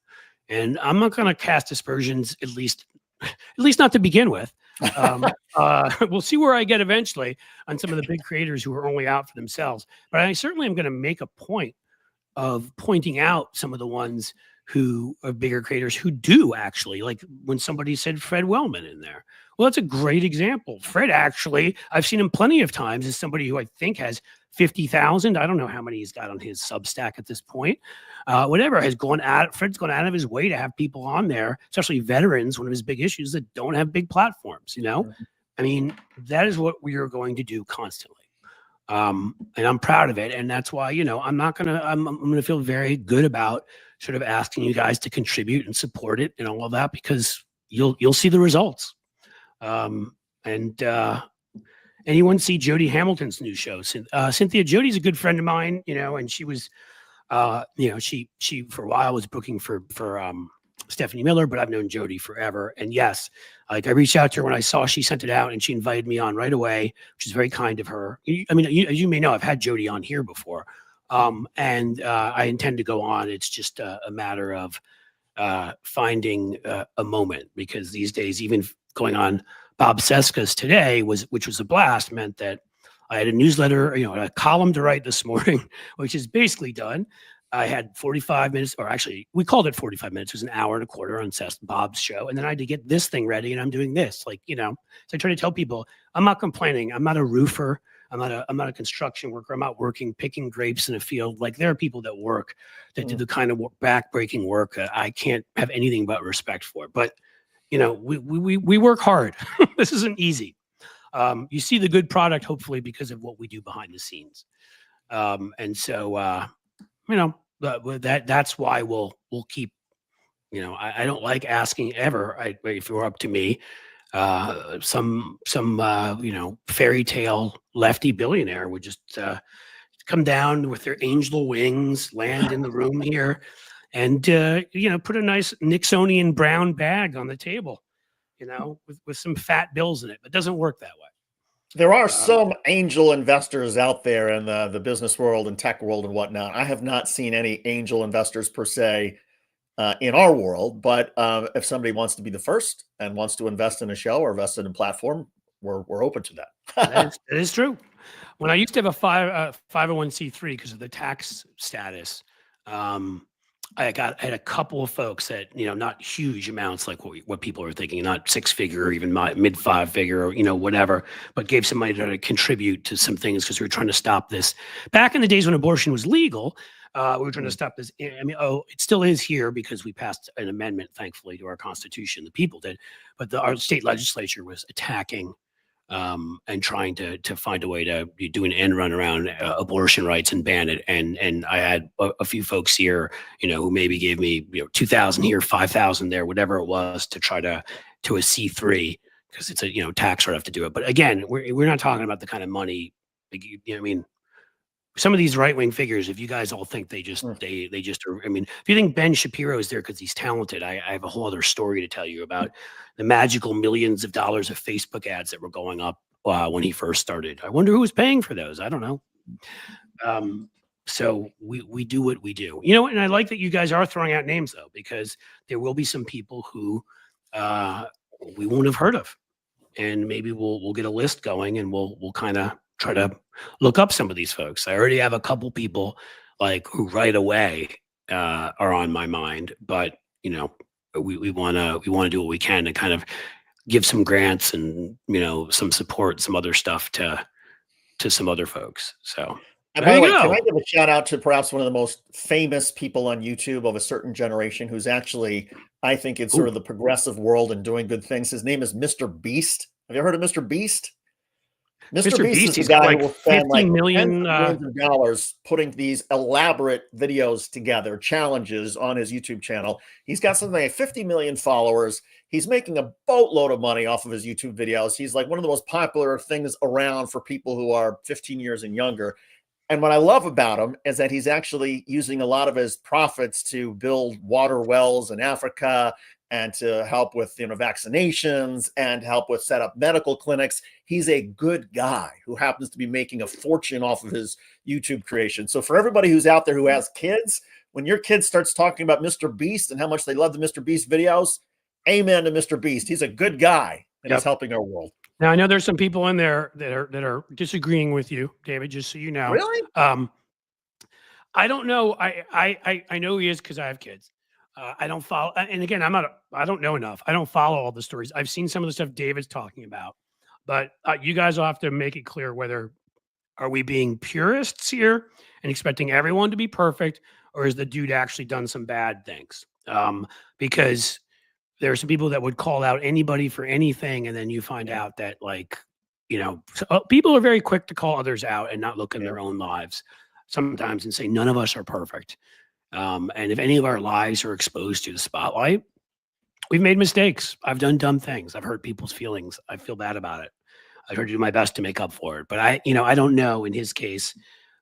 And I'm not going to cast aspersions, at least not to begin with. We'll see where I get eventually on some of the big creators who are only out for themselves. But I certainly am going to make a point of pointing out some of the ones who are bigger creators who do actually, like when somebody said Fred Wellman in there. Well, that's a great example. Fred actually, I've seen him plenty of times as somebody who I think has 50,000. I don't know how many he's got on his Substack at this point. Whatever Fred's gone out of his way to have people on there, especially veterans, one of his big issues, that don't have big platforms, I mean, that is what we are going to do constantly. And I'm proud of it. And that's why, I'm going to feel very good about sort of asking you guys to contribute and support it and all of that, because you'll see the results. Anyone see Jody Hamilton's new show? Cynthia, Jody's a good friend of mine, and she was, she for a while was booking for Stephanie Miller, but I've known Jody forever. And yes, like I reached out to her when I saw she sent it out, and she invited me on right away, which is very kind of her. I mean, as you may know, I've had Jody on here before, and I intend to go on. It's just a matter of finding a moment, because these days, even going on Bob Seska's today which was a blast, meant that I had a newsletter, a column to write this morning, which is basically done. I had 45 minutes, or actually we called it 45 minutes. It was an hour and a quarter on Bob's show. And then I had to get this thing ready, and I'm doing this, so I try to tell people, I'm not complaining. I'm not a roofer. I'm not a construction worker. I'm not working, picking grapes in a field. Like there are people that work, that do the kind of back-breaking work I can't have anything but respect for. But, we work hard. This isn't easy. You see the good product, hopefully, because of what we do behind the scenes. And so, that's why we'll keep, I don't like asking ever, if it were up to me, some fairy tale lefty billionaire would just come down with their angel wings, land in the room here, and put a nice Nixonian brown bag on the table, with some fat bills in it. But it doesn't work that way. There are some angel investors out there in the business world and tech world and whatnot. I have not seen any angel investors per se in our world, but if somebody wants to be the first and wants to invest in a show or invest in a platform, we're open to that. That is true. When I used to have a 501c3 because of the tax status, I had a couple of folks that, not huge amounts like what people are thinking, not six-figure or even mid five-figure or, whatever, but gave some money to contribute to some things because we were trying to stop this. Back in the days when abortion was legal, we were trying to stop this. I mean, it still is here because we passed an amendment, thankfully, to our Constitution. The people did, but our state legislature was attacking and trying to find a way to do an end run around abortion rights and ban it. And I had a few folks here, who maybe gave me 2,000 here, 5,000 there, whatever it was, to try to a C3, because it's a tax write-off to do it. But again, we're not talking about the kind of money. Like, I mean, some of these right-wing figures, if you guys all think they just are, I mean, if you think Ben Shapiro is there because he's talented, I have a whole other story to tell you about the magical millions of dollars of Facebook ads that were going up when he first started. I wonder who was paying for those. I don't know. So we do what we do, and I like that you guys are throwing out names though, because there will be some people who we won't have heard of, and maybe we'll get a list going, and we'll kind of try to look up some of these folks. I already have a couple people who right away are on my mind, but we want to do what we can to kind of give some grants and some support, some other stuff to some other folks. So, and by the way, can I give a shout out to perhaps one of the most famous people on YouTube of a certain generation who's actually, I think, in sort of the progressive world and doing good things. His name is Mr. Beast. Have you ever heard of Mr. Beast? Mr. Mr. Beast Beast, is the he's guy who like will spend 50 like tens million. of millions of dollars putting these elaborate videos together, challenges on his YouTube channel. He's got something like 50 million followers. He's making a boatload of money off of his YouTube videos. He's like one of the most popular things around for people who are 15 years and younger. And what I love about him is that he's actually using a lot of his profits to build water wells in Africa and to help with, vaccinations and help with set up medical clinics. He's a good guy who happens to be making a fortune off of his YouTube creation. So for everybody who's out there who has kids, when your kid starts talking about Mr. Beast and how much they love the Mr. Beast videos, amen to Mr. Beast. He's a good guy and he's helping our world. Now I know there's some people in there that are disagreeing with you, David. Just so you know, Really? I don't know. I know he is because I have kids. I don't follow, and again, I don't know enough. I don't follow all the stories. I've seen some of the stuff David's talking about, but you guys will have to make it clear whether are we being purists here and expecting everyone to be perfect, or is the dude actually done some bad things? Because there are some people that would call out anybody for anything, and then you find out that people are very quick to call others out and not look in their own lives sometimes and say none of us are perfect. And if any of our lives are exposed to the spotlight, we've made mistakes. I've done dumb things. I've hurt people's feelings. I feel bad about it. I try to do my best to make up for it. But I don't know in his case.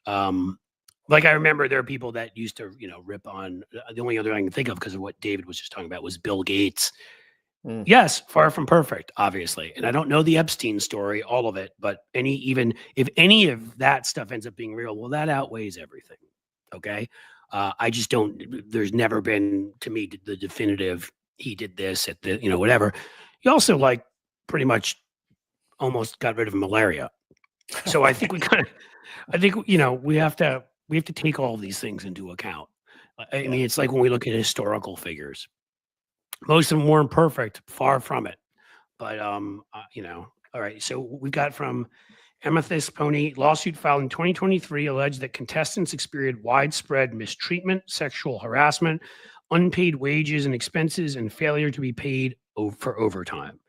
Like I remember there are people that used to, rip on the only other I can think of because of what David was just talking about was Bill Gates. Yes, far from perfect, obviously. And I don't know the Epstein story, all of it, but even if any of that stuff ends up being real, well, that outweighs everything. Okay. I just don't, there's never been to me the definitive, he did this at the, whatever. He also pretty much almost got rid of malaria. So I think we have to take all these things into account. I mean, it's like when we look at historical figures, most of them weren't perfect, far from it. But all right. So we've got from Amethyst Pony, lawsuit filed in 2023 alleged that contestants experienced widespread mistreatment, sexual harassment, unpaid wages and expenses, and failure to be paid for overtime.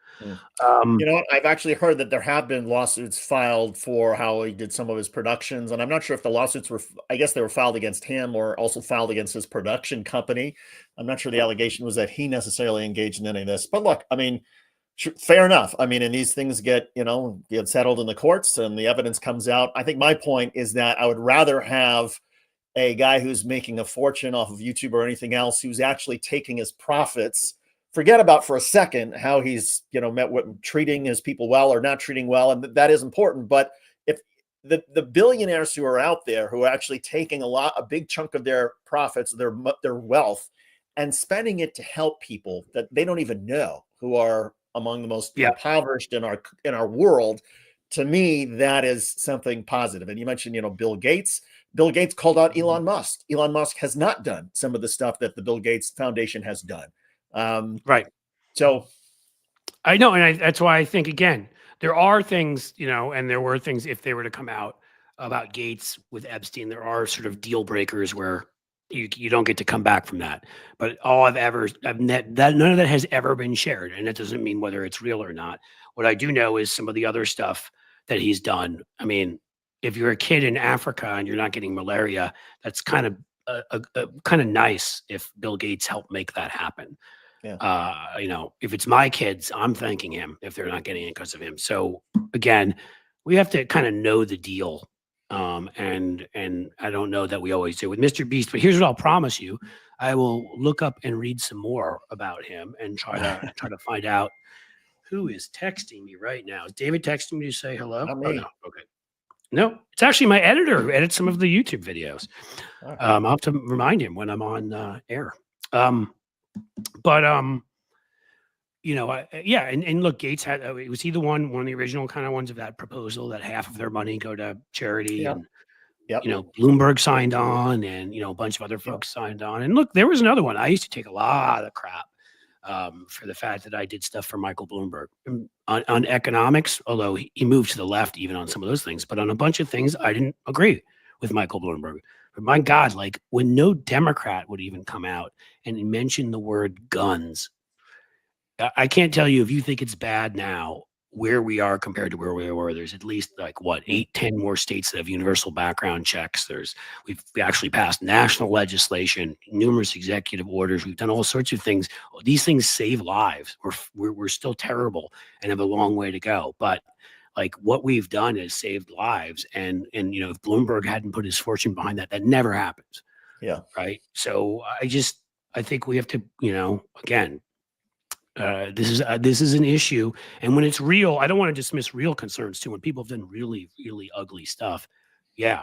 I've actually heard that there have been lawsuits filed for how he did some of his productions, and I'm not sure if the lawsuits I guess they were filed against him or also filed against his production company. I'm not sure the allegation was that he necessarily engaged in any of this. But look, I mean, fair enough. I mean, and these things get settled in the courts and the evidence comes out. I think my point is that I would rather have a guy who's making a fortune off of YouTube or anything else, who's actually taking his profits. Forget about for a second how he's treating his people well or not treating well, and that is important. But if the billionaires who are out there who are actually taking a big chunk of their profits, their wealth, and spending it to help people that they don't even know who are among the most impoverished in our world, to me that is something positive. And you mentioned Bill Gates. Bill Gates called out Elon Musk. Elon Musk has not done some of the stuff that the Bill Gates Foundation has done. Right. So I know. And that's why I think, again, there are things, and there were things if they were to come out about Gates with Epstein, there are sort of deal breakers where you don't get to come back from that. But none of that has ever been shared. And that doesn't mean whether it's real or not. What I do know is some of the other stuff that he's done. I mean, if you're a kid in Africa and you're not getting malaria, that's kind of nice if Bill Gates helped make that happen. If it's my kids, I'm thanking him if they're not getting it because of him. So again, we have to kind of know the deal. And I don't know that we always do with Mr. Beast, but here's what I'll promise you. I will look up and read some more about him and try to find out who is texting me right now. Is David texting me to say hello? Not me. Oh, no. Okay. No, it's actually my editor who edits some of the YouTube videos. I'll have to remind him when I'm on air. And look, Gates had, was he the one of the original kind of ones of that proposal that half of their money go to charity and, Bloomberg signed on and, a bunch of other folks signed on. And look, there was another one. I used to take a lot of crap for the fact that I did stuff for Michael Bloomberg on economics, although he moved to the left even on some of those things, but on a bunch of things, I didn't agree with Michael Bloomberg. But my God, when no Democrat would even come out and mention the word guns, I can't tell you if you think it's bad now where we are compared to where we were. There's at least like what 8, 10 more states that have universal background checks. We've actually passed national legislation, numerous executive orders. We've done all sorts of things. These things save lives. We're still terrible and have a long way to go. But like what we've done has saved lives. And if Bloomberg hadn't put his fortune behind that, that never happens. Yeah. Right. So I think we have to, again, this is an issue, and when it's real, I don't want to dismiss real concerns too. When people have done really, really ugly stuff, yeah,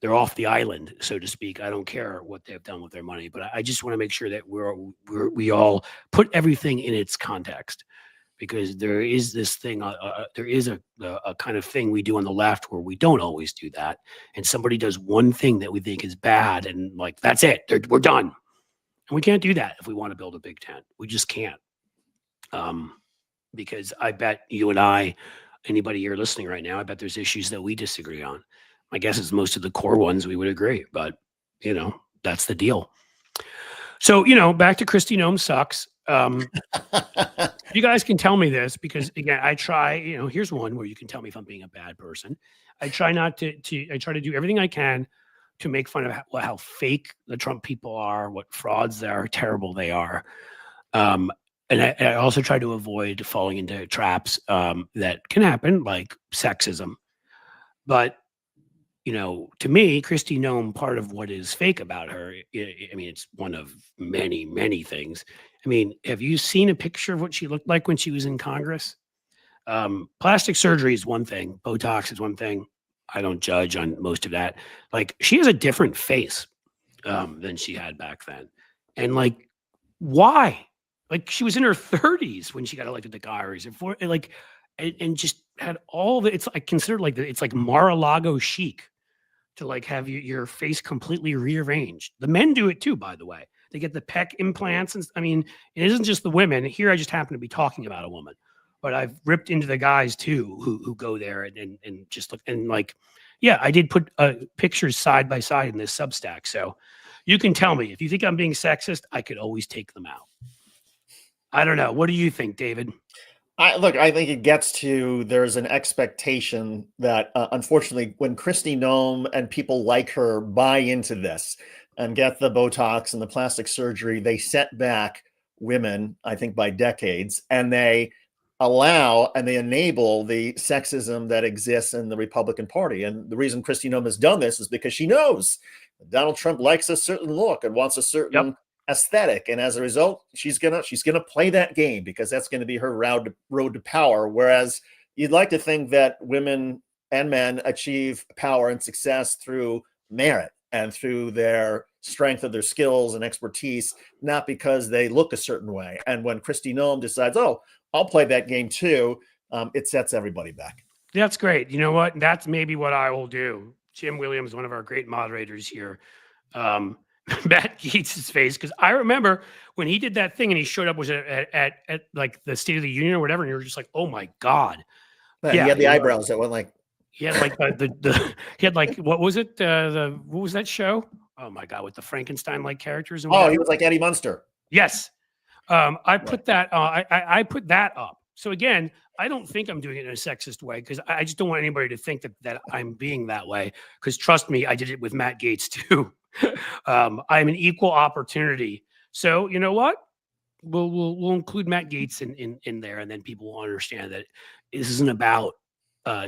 they're off the island, so to speak. I don't care what they've done with their money, but I just want to make sure that we all put everything in its context, because there is this thing, there is a kind of thing we do on the left where we don't always do that, and somebody does one thing that we think is bad, and like that's it, we're done, and we can't do that if we want to build a big tent. We just can't. Because I bet you and I, anybody here listening right now, I bet there's issues that we disagree on. My guess is most of the core ones we would agree, but that's the deal. So, back to Kristi Noem sucks. You guys can tell me this, because again, I try, here's one where you can tell me if I'm being a bad person. I try not to I try to do everything I can to make fun of how fake the Trump people are, what frauds they are, how terrible they are. And I also try to avoid falling into traps that can happen, like sexism. But, to me, Kristi Noem, part of what is fake about her, I mean, it's one of many, many things. I mean, have you seen a picture of what she looked like when she was in Congress? Plastic surgery is one thing. Botox is one thing. I don't judge on most of that. Like, she has a different face than she had back then. And like, why? Like, she was in her 30s when she got elected to Congress, and just had all the. It's like considered like it's like Mar-a-Lago chic to like have your face completely rearranged. The men do it too, by the way. They get the pec implants, and I mean, it isn't just the women. Here, I just happen to be talking about a woman, but I've ripped into the guys too who go there and just look, and like, yeah, I did put pictures side by side in this Substack, so you can tell me if you think I'm being sexist. I could always take them out. I don't know. What do you think, David? I think it gets to, there's an expectation that unfortunately, when Kristi Noem and people like her buy into this and get the Botox and the plastic surgery, they set back women, I think, by decades, and they allow and they enable the sexism that exists in the Republican Party. And the reason Kristi Noem has done this is because she knows Donald Trump likes a certain look and wants a certain aesthetic, and as a result, she's gonna play that game, because that's going to be her road to power. Whereas you'd like to think that women and men achieve power and success through merit and through their strength of their skills and expertise, not because they look a certain way. And when Kristi Noem decides, oh, I'll play that game too, it sets everybody back. That's great. You know what? That's maybe what I will do. Jim Williams, one of our great moderators here. Matt Gaetz's face, because I remember when he did that thing and he showed up was at like the State of the Union or whatever, and you were just like, oh my god. Yeah, he had the eyebrows that went like. He had like he had like, what was it? What was that show? Oh my god, with the Frankenstein like characters and whatever. He was like Eddie Munster. Yes. I put that I put that up. So again, I don't think I'm doing it in a sexist way, because I just don't want anybody to think that I'm being that way. Because trust me, I did it with Matt Gaetz too. I'm an equal opportunity. So you know what? We'll include Matt Gaetz in there, and then people will understand that this isn't about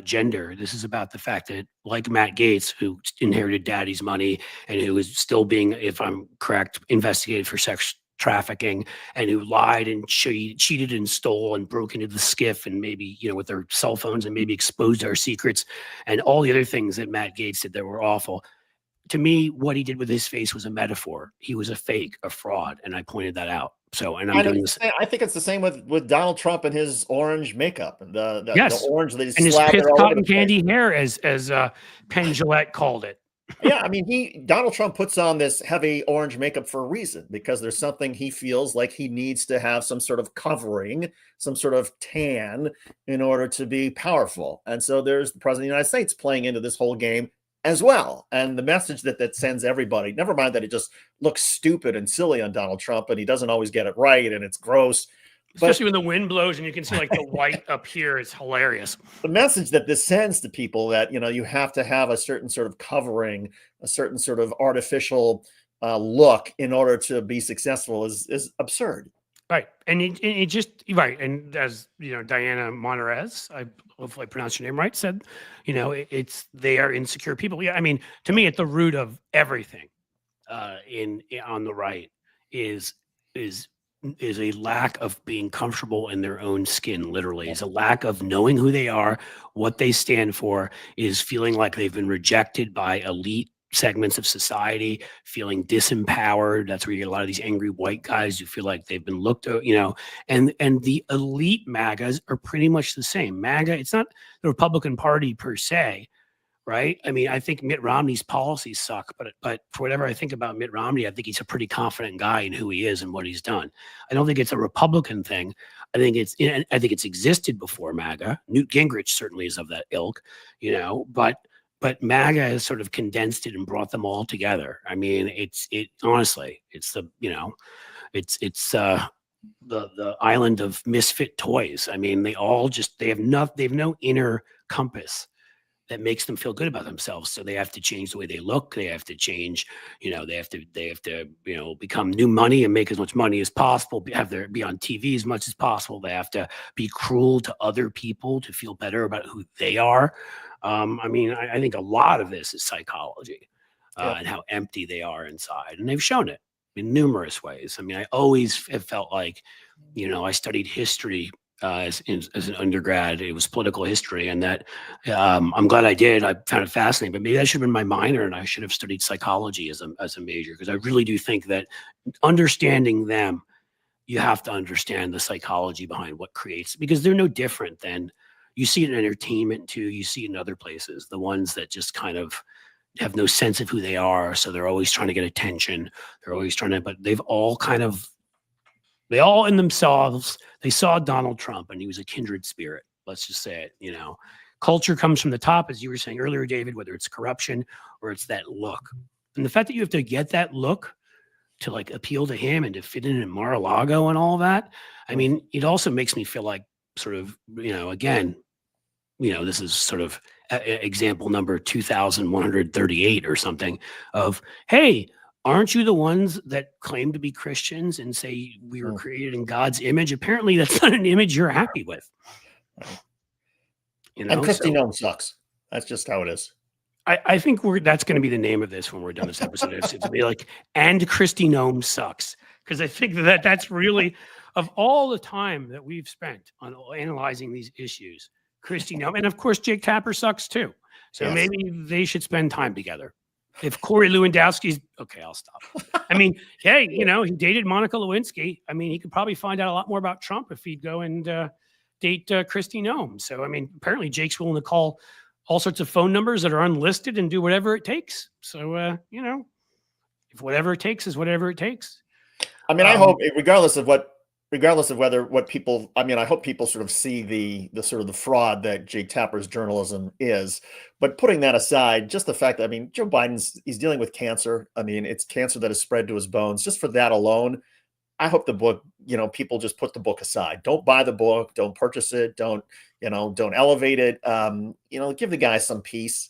gender. This is about the fact that, like Matt Gaetz, who inherited daddy's money and who is still being, if I'm correct, investigated for sex trafficking, and who lied and cheated and stole and broke into the skiff, and maybe, with their cell phones, and maybe exposed our secrets and all the other things that Matt Gaetz did that were awful. To me, what he did with his face was a metaphor. He was a fake, a fraud, and I pointed that out. So, and I'm doing this. I think it's the same with Donald Trump and his orange makeup, the orange that and his piss cotton candy hair, as Penn Jillette called it. Yeah, I mean, Donald Trump puts on this heavy orange makeup for a reason, because there's something he feels like he needs to have, some sort of covering, some sort of tan, in order to be powerful. And so there's the president of the United States playing into this whole game as well. And the message that sends everybody, never mind that it just looks stupid and silly on Donald Trump, and he doesn't always get it right, and it's gross. Especially when the wind blows and you can see like the white up here. It's hilarious. The message that this sends to people that, you have to have a certain sort of covering, a certain sort of artificial look in order to be successful is absurd. Right. And it just, right. And as, Diana Monterez, hopefully I pronounced your name right, said, they are insecure people. Yeah. I mean, to me, at the root of everything on the right is a lack of being comfortable in their own skin, literally. Is a lack of knowing who they are, what they stand for, is feeling like they've been rejected by elite segments of society, feeling disempowered. That's where you get a lot of these angry white guys who feel like they've been looked at, and the elite MAGAs are pretty much the same. MAGA, it's not the Republican Party per se, right? I mean, I think Mitt Romney's policies suck, but for whatever I think about Mitt Romney, I think he's a pretty confident guy in who he is and what he's done. I don't think it's a Republican thing. I think it's existed before MAGA. Newt Gingrich certainly is of that ilk, but MAGA has sort of condensed it and brought them all together. I mean, honestly, it's the island of misfit toys. I mean, they have no inner compass that makes them feel good about themselves. So they have to change the way they look. They have to change, they have to become new money and make as much money as possible, be on TV as much as possible. They have to be cruel to other people to feel better about who they are. I mean, I think a lot of this is psychology and how empty they are inside. And they've shown it in numerous ways. I mean, I always have felt like, I studied history as an undergrad. It was political history, and that I'm glad I did. I found it fascinating, but maybe that should have been my minor, and I should have studied psychology as a major, because I really do think that understanding them, you have to understand the psychology behind what creates, because they're no different than you see it in entertainment too. You see it in other places, the ones that just kind of have no sense of who they are. So they're always trying to get attention. They're always trying to, but they all in themselves, they saw Donald Trump and he was a kindred spirit. Let's just say it, culture comes from the top, as you were saying earlier, David, whether it's corruption or it's that look. And the fact that you have to get that look to like appeal to him and to fit in Mar-a-Lago and all that. I mean, it also makes me feel like sort of, again, this is sort of example number 2,138 or something of, hey, aren't you the ones that claim to be Christians and say we were created in God's image? Apparently that's not an image you're happy with. And Kristi Noem sucks. That's just how it is. I think that's going to be the name of this when we're done this episode. It's to be like, and Kristi Noem sucks. Because I think that's really, of all the time that we've spent on analyzing these issues, Kristi Noem, and of course Jake Tapper sucks too. So yes, maybe they should spend time together. If Corey Lewandowski's okay, I'll stop. I mean, hey, he dated Monica Lewinsky. I mean, he could probably find out a lot more about Trump if he'd go and date Kristi Noem. So, I mean, apparently Jake's willing to call all sorts of phone numbers that are unlisted and do whatever it takes. So, if whatever it takes is whatever it takes. I mean, I hope, regardless of whether what people, I mean, I hope people sort of see the sort of the fraud that Jake Tapper's journalism is. But putting that aside, just the fact that, I mean, Joe he's dealing with cancer. I mean, it's cancer that has spread to his bones. Just for that alone, I hope the book, people just put the book aside. Don't buy the book. Don't purchase it. Don't elevate it. Give the guy some peace.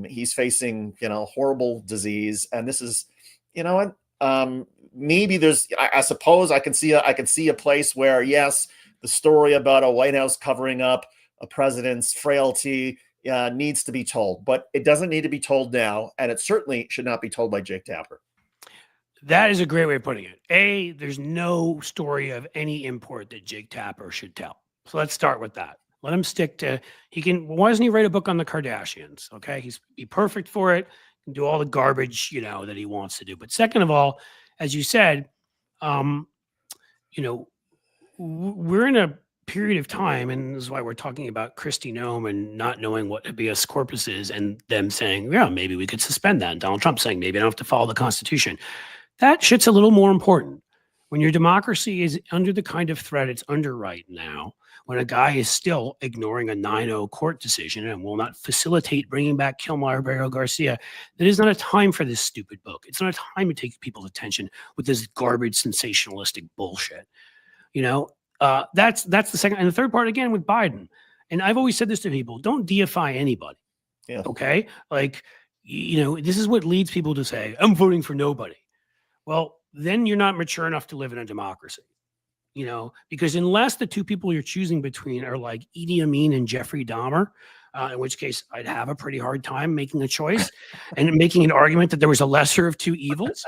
He's facing, horrible disease. And this is, maybe there's, I suppose I can see a place where, yes, the story about a White House covering up a president's frailty needs to be told, but it doesn't need to be told now. And it certainly should not be told by Jake Tapper. That is a great way of putting it. There's no story of any import that Jake Tapper should tell. So let's start with that. Let him stick to, why doesn't he write a book on the Kardashians? Okay. He's perfect for it. Can do all the garbage, that he wants to do. But second of all, as you said, we're in a period of time, and this is why we're talking about Kristi Noem and not knowing what habeas corpus is, and them saying, yeah, maybe we could suspend that. And Donald Trump saying, maybe I don't have to follow the Constitution. That shit's a little more important. When your democracy is under the kind of threat it's under right now, when a guy is still ignoring a 9-0 court decision and will not facilitate bringing back Kilmar Barrio Garcia, that is not a time for this stupid book. It's not a time to take people's attention with this garbage, sensationalistic bullshit. That's the second. And the third part, again, with Biden. And I've always said this to people: don't deify anybody. Yeah. Okay. Like, this is what leads people to say, I'm voting for nobody. Well, then you're not mature enough to live in a democracy, because unless the two people you're choosing between are like Idi Amin and Jeffrey Dahmer, in which case I'd have a pretty hard time making a choice and making an argument that there was a lesser of two evils.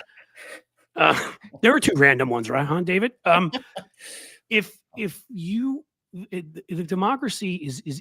There are two random ones, right, huh, David? If the democracy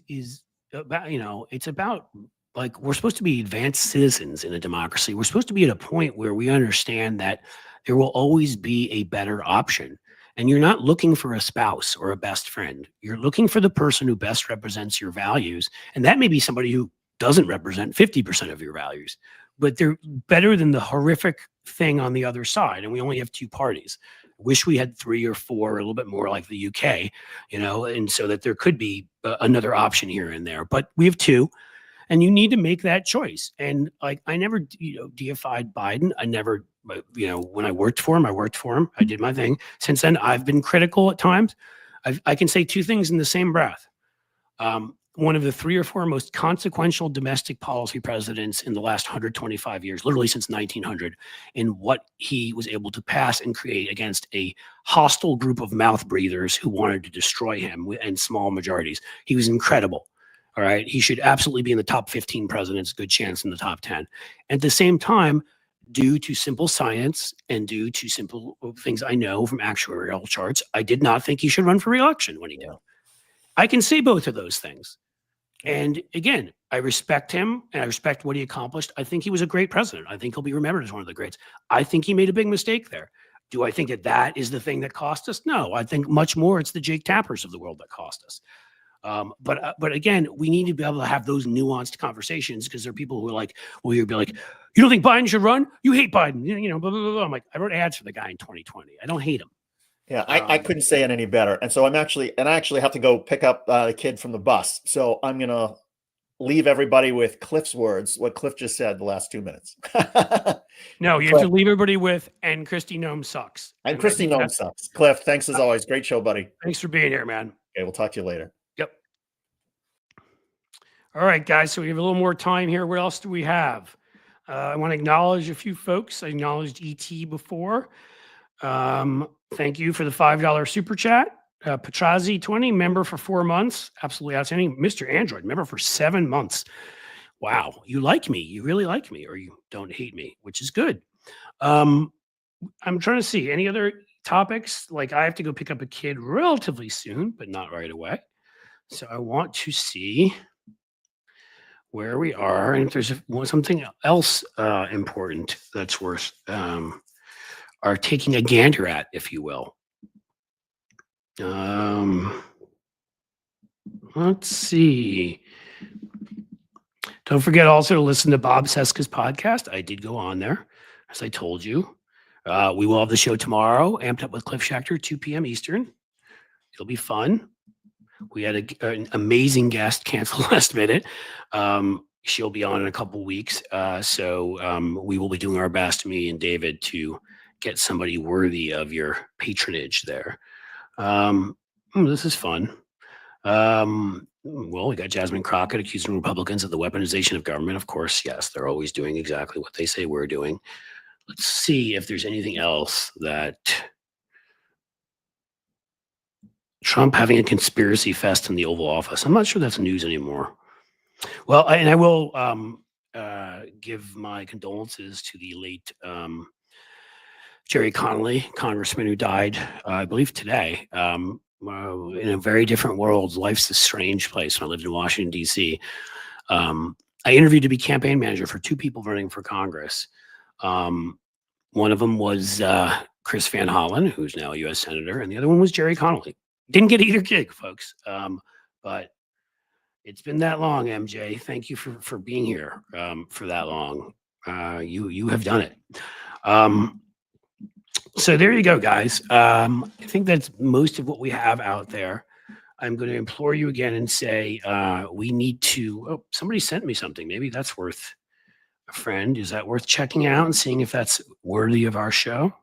is about, it's about, like, we're supposed to be advanced citizens in a democracy. We're supposed to be at a point where we understand that there will always be a better option. And you're not looking for a spouse or a best friend. You're looking for the person who best represents your values. And that may be somebody who doesn't represent 50% of your values, but they're better than the horrific thing on the other side. And we only have two parties. Wish we had 3 or 4, a little bit more like the UK, and so that there could be another option here and there. But we have two, and you need to make that choice. And like, I never, deified Biden. I never, when I worked for him, I did my thing. Since then, I've been critical at times. I can say two things in the same breath. One of the 3 or 4 most consequential domestic policy presidents in the last 125 years, literally since 1900, in what he was able to pass and create against a hostile group of mouth breathers who wanted to destroy him in small majorities. He was incredible. All right. He should absolutely be in the top 15 presidents, good chance in the top 10. At the same time, due to simple science and due to simple things I know from actuarial charts, I did not think he should run for re-election when he did. I can say both of those things. And again, I respect him and I respect what he accomplished. I think he was a great president. I think he'll be remembered as one of the greats. I think he made a big mistake there. Do I think that is the thing that cost us? No, I think much more it's the Jake Tappers of the world that cost us. But again, we need to be able to have those nuanced conversations, because there are people who are like, well, you'll be like, you don't think Biden should run? You hate Biden, blah, blah, blah. I'm like, I wrote ads for the guy in 2020. I don't hate him. Yeah, I couldn't say it any better. And so I actually have to go pick up the kid from the bus. So I'm going to leave everybody with Cliff's words, what Cliff just said the last 2 minutes. No, you have to leave everybody with, and Kristi Noem sucks. And Kristi Noem sucks. Cliff, thanks as always. Great show, buddy. Thanks for being here, man. Okay, we'll talk to you later. Yep. All right, guys, so we have a little more time here. What else do we have? I want to acknowledge a few folks. I acknowledged ET before. Thank you for the $5 super chat. Petrazi 20, member for 4 months. Absolutely outstanding. Mr. Android, member for 7 months. Wow. You like me. You really like me, or you don't hate me, which is good. I'm trying to see any other topics. Like, I have to go pick up a kid relatively soon, but not right away. So I want to see where we are, and if there's something else important that's worth are taking a gander at, if you will. Let's see. Don't forget also to listen to Bob Seska's podcast. I did go on there, as I told you. We will have the show tomorrow, Amped Up with Cliff Schecter, 2 p.m. Eastern. It'll be fun. We had an amazing guest cancel last minute. She'll be on in a couple weeks. So we will be doing our best, me and David, to get somebody worthy of your patronage there. This is fun. Well, we got Jasmine Crockett accusing Republicans of the weaponization of government. Of course, yes, they're always doing exactly what they say we're doing. Let's see if there's anything else that Trump having a conspiracy fest in the Oval Office. I'm not sure that's news anymore. Well, I will give my condolences to the late Jerry Connolly, congressman who died, I believe today, in a very different world. Life's a strange place. When I lived in Washington, D.C., I interviewed to be campaign manager for 2 people running for Congress. One of them was Chris Van Hollen, who's now a U.S. Senator, and the other one was Jerry Connolly. Didn't get either gig, folks, but it's been that long, MJ. Thank you for being here for that long. You have done it. So there you go, guys. I think that's most of what we have out there. I'm going to implore you again and say we need to. Oh, somebody sent me something. Maybe that's worth a friend. Is that worth checking out and seeing if that's worthy of our show?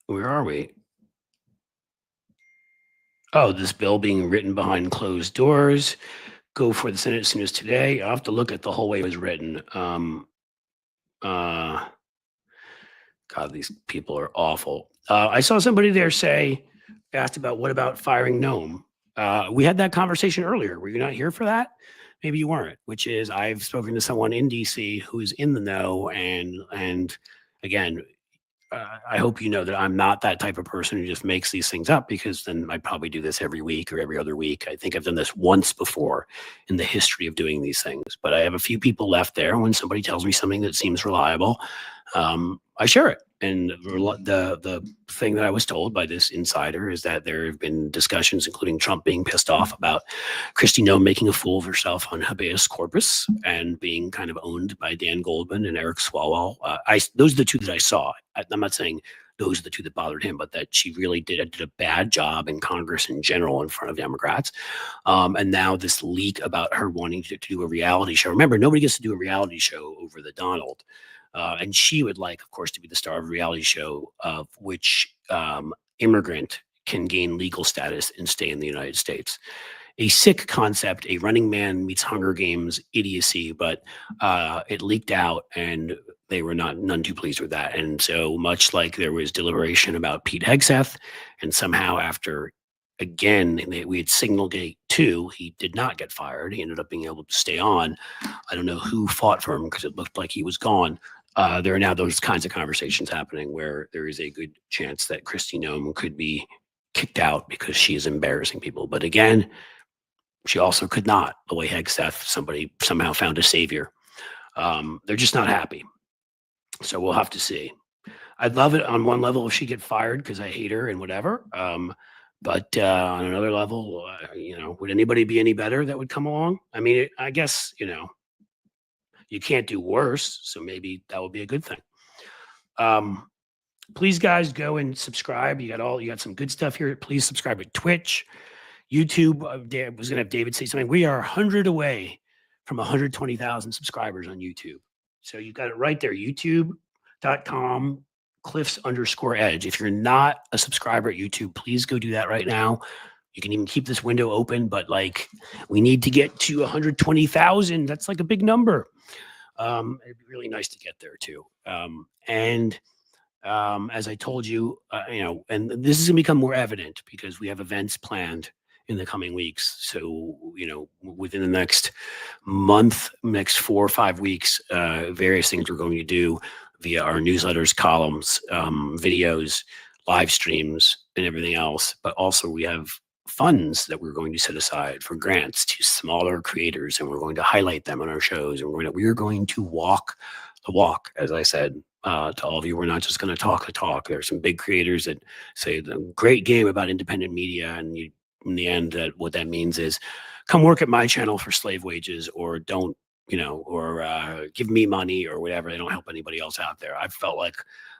Where are we? Oh, this bill being written behind closed doors. Go for the Senate as soon as today. I'll have to look at the whole way it was written. God, these people are awful. I saw somebody there asked about what about firing Noem. We had that conversation earlier. Were you not here for that? Maybe you weren't. Which is, I've spoken to someone in DC who's in the know, and again, I hope you know that I'm not that type of person who just makes these things up, because then I'd probably do this every week or every other week. I think I've done this once before in the history of doing these things, but I have a few people left there. When somebody tells me something that seems reliable, I share it. And the thing that I was told by this insider is that there have been discussions, including Trump being pissed off about Kristi Noem making a fool of herself on habeas corpus and being kind of owned by Dan Goldman and Eric Swalwell. Those are the two that I saw. I'm not saying those are the two that bothered him, but that she really did a bad job in Congress in general in front of Democrats. And now this leak about her wanting to do a reality show. Remember, nobody gets to do a reality show over the Donald. And she would like, of course, to be the star of a reality show of which immigrant can gain legal status and stay in the United States. A sick concept, a Running Man meets Hunger Games idiocy, but it leaked out and they were none too pleased with that. And so much like there was deliberation about Pete Hegseth, and somehow after, again, we had Signalgate 2, he did not get fired. He ended up being able to stay on. I don't know who fought for him because it looked like he was gone. There are now those kinds of conversations happening where there is a good chance that Kristi Noem could be kicked out because she is embarrassing people. But again, she also could not, the way Hegseth, somebody somehow found a savior. They're just not happy. So we'll have to see. I'd love it on one level if she get fired because I hate her and whatever. But on another level, would anybody be any better that would come along? I mean, I guess, you can't do worse. So maybe that would be a good thing. Please, guys, go and subscribe. You got some good stuff here. Please subscribe to Twitch, YouTube. I was going to have David say something. We are 100 away from 120,000 subscribers on YouTube. So you got it right there, youtube.com /Cliffs_Edge. If you're not a subscriber at YouTube, please go do that right now. You can even keep this window open, but we need to get to 120,000. That's like a big number. It'd be really nice to get there too. As I told you, and this is going to become more evident because we have events planned in the coming weeks. So, within the next month, next 4 or 5 weeks, various things we're going to do via our newsletters, columns, videos, live streams, and everything else. But also we have funds that we're going to set aside for grants to smaller creators, and we're going to highlight them on our shows. And we're going to walk the walk, as I said to all of you. We're not just going to talk the talk. There are some big creators that say the great game about independent media, and in the end, what that means is come work at my channel for slave wages, or don't, or give me money or whatever. They don't help anybody else out there. I've felt like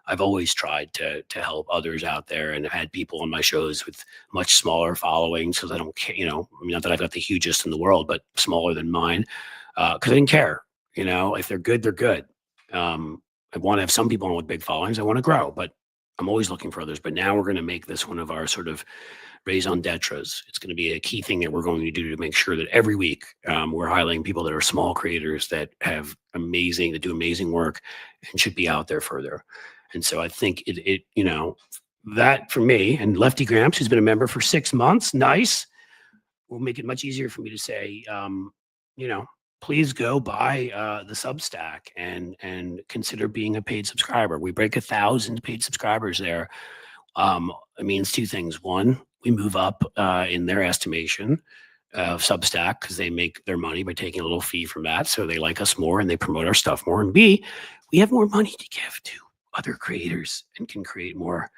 I've always tried to help others out there, and I've had people on my shows with much smaller followings because I don't care, not that I've got the hugest in the world, but smaller than mine, because I didn't care. If they're good, they're good. I want to have some people on with big followings. I want to grow, but I'm always looking for others. But now we're going to make this one of our sort of raison d'etres. It's going to be a key thing that we're going to do to make sure that every week we're highlighting people that are small creators that do amazing work and should be out there further. And so I think that for me, and Lefty Gramps, who's been a member for 6 months, nice, will make it much easier for me to say, please go buy the Substack and consider being a paid subscriber. We break 1,000 paid subscribers there. It means two things. One, we move up in their estimation of Substack because they make their money by taking a little fee from that. So they like us more and they promote our stuff more. And B, we have more money to give to other creators and can create more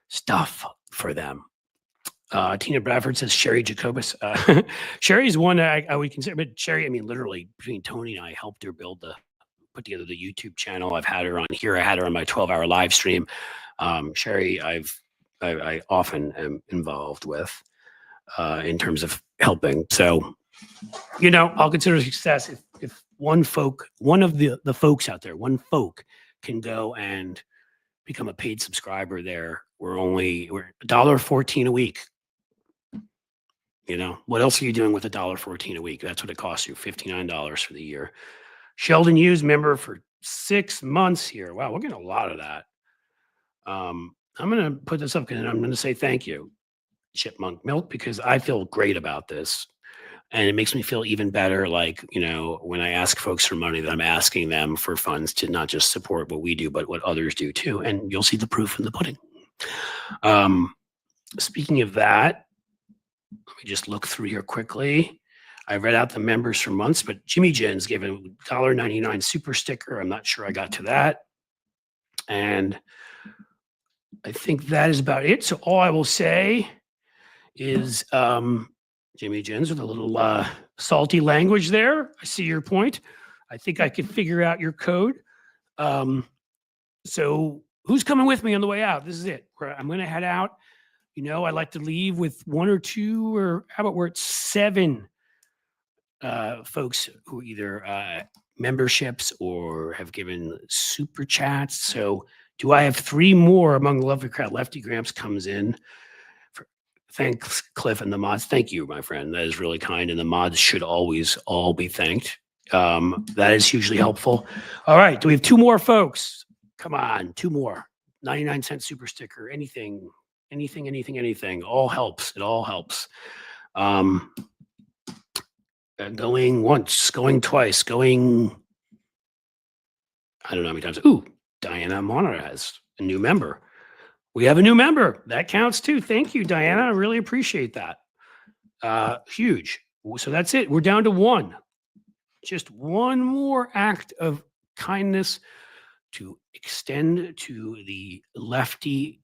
stuff for them. Tina Bradford says Sherry Jacobus. Sherry is one I would consider, but Sherry, literally between Tony and I helped her put together the YouTube channel. I've had her on here. I had her on my 12-hour live stream. Sherry, I often am involved with in terms of helping. So, I'll consider success if one of the folks out there, one folk can go and become a paid subscriber there. We're $1.14 a week. You know, what else are you doing with $1.14 a week? That's what it costs you, $59 for the year. Sheldon Hughes, member for 6 months here. Wow, we're getting a lot of that. I'm going to put this up and I'm going to say thank you, Chipmunk Milk, because I feel great about this. And it makes me feel even better, like, you know, when I ask folks for money, that I'm asking them for funds to not just support what we do, but what others do too. And you'll see the proof in the pudding. Speaking of that, let me just look through here quickly. I read out the members for months, but Jimmy Jen's given $1.99 super sticker. I'm not sure I got to that. And I think that is about it. So all I will say is Jimmy Jen's with a little salty language there. I see your point. I think I could figure out your code. So who's coming with me on the way out? This is it. I'm going to head out. You know, I like to leave with 1 or 2, or how about we're at 7 folks who either memberships or have given super chats. So do I have 3 more among the lovely crowd? Lefty Gramps comes in. Thanks, Cliff and the mods. Thank you, my friend. That is really kind. And the mods should always all be thanked. That is hugely helpful. All right. Do we have 2 more folks? Come on, 2 more. 99-cent super sticker. Anything. All helps. It all helps. Going once, going twice, going, I don't know how many times. Ooh, Diana Monera has a new member. We have a new member. That counts too. Thank you, Diana. I really appreciate that. Huge. So that's it. We're down to 1. Just 1 more act of kindness to extend to the lefty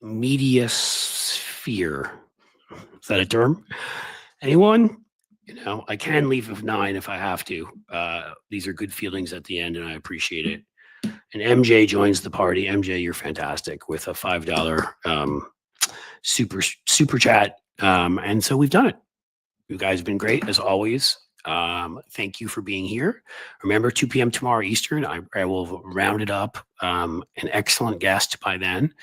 media sphere. Is that a term? Anyone? You know, I can leave with 9 if I have to. These are good feelings at the end, and I appreciate it. And MJ joins the party. MJ, you're fantastic, with a $5 super chat. And so we've done it. You guys have been great as always. Thank you for being here. Remember, 2 p.m. tomorrow Eastern. I will round it up. An excellent guest by then.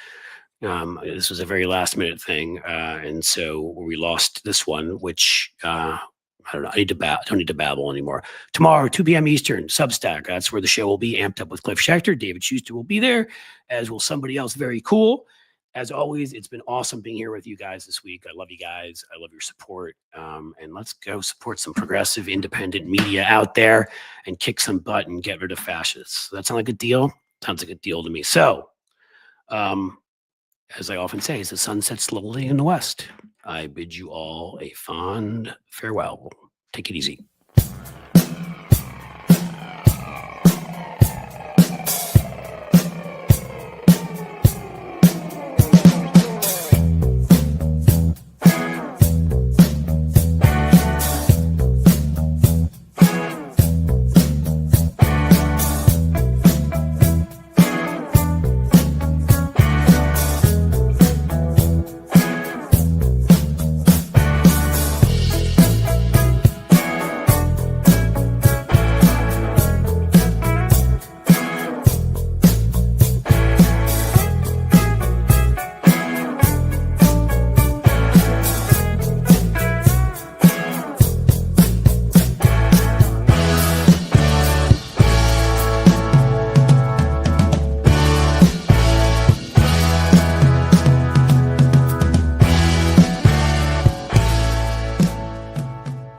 This was a very last minute thing, and so we lost this one, which I don't know. I don't need to babble anymore. Tomorrow, 2 p.m. Eastern, Substack. That's where the show will be, amped up with Cliff Schechter. David Schuster will be there, as will somebody else very cool. As always, it's been awesome being here with you guys this week. I love you guys. I love your support. And let's go support some progressive, independent media out there and kick some butt and get rid of fascists. Does that sound like a deal? Sounds like a deal to me. So, as I often say, as the sun sets slowly in the west, I bid you all a fond farewell. Take it easy.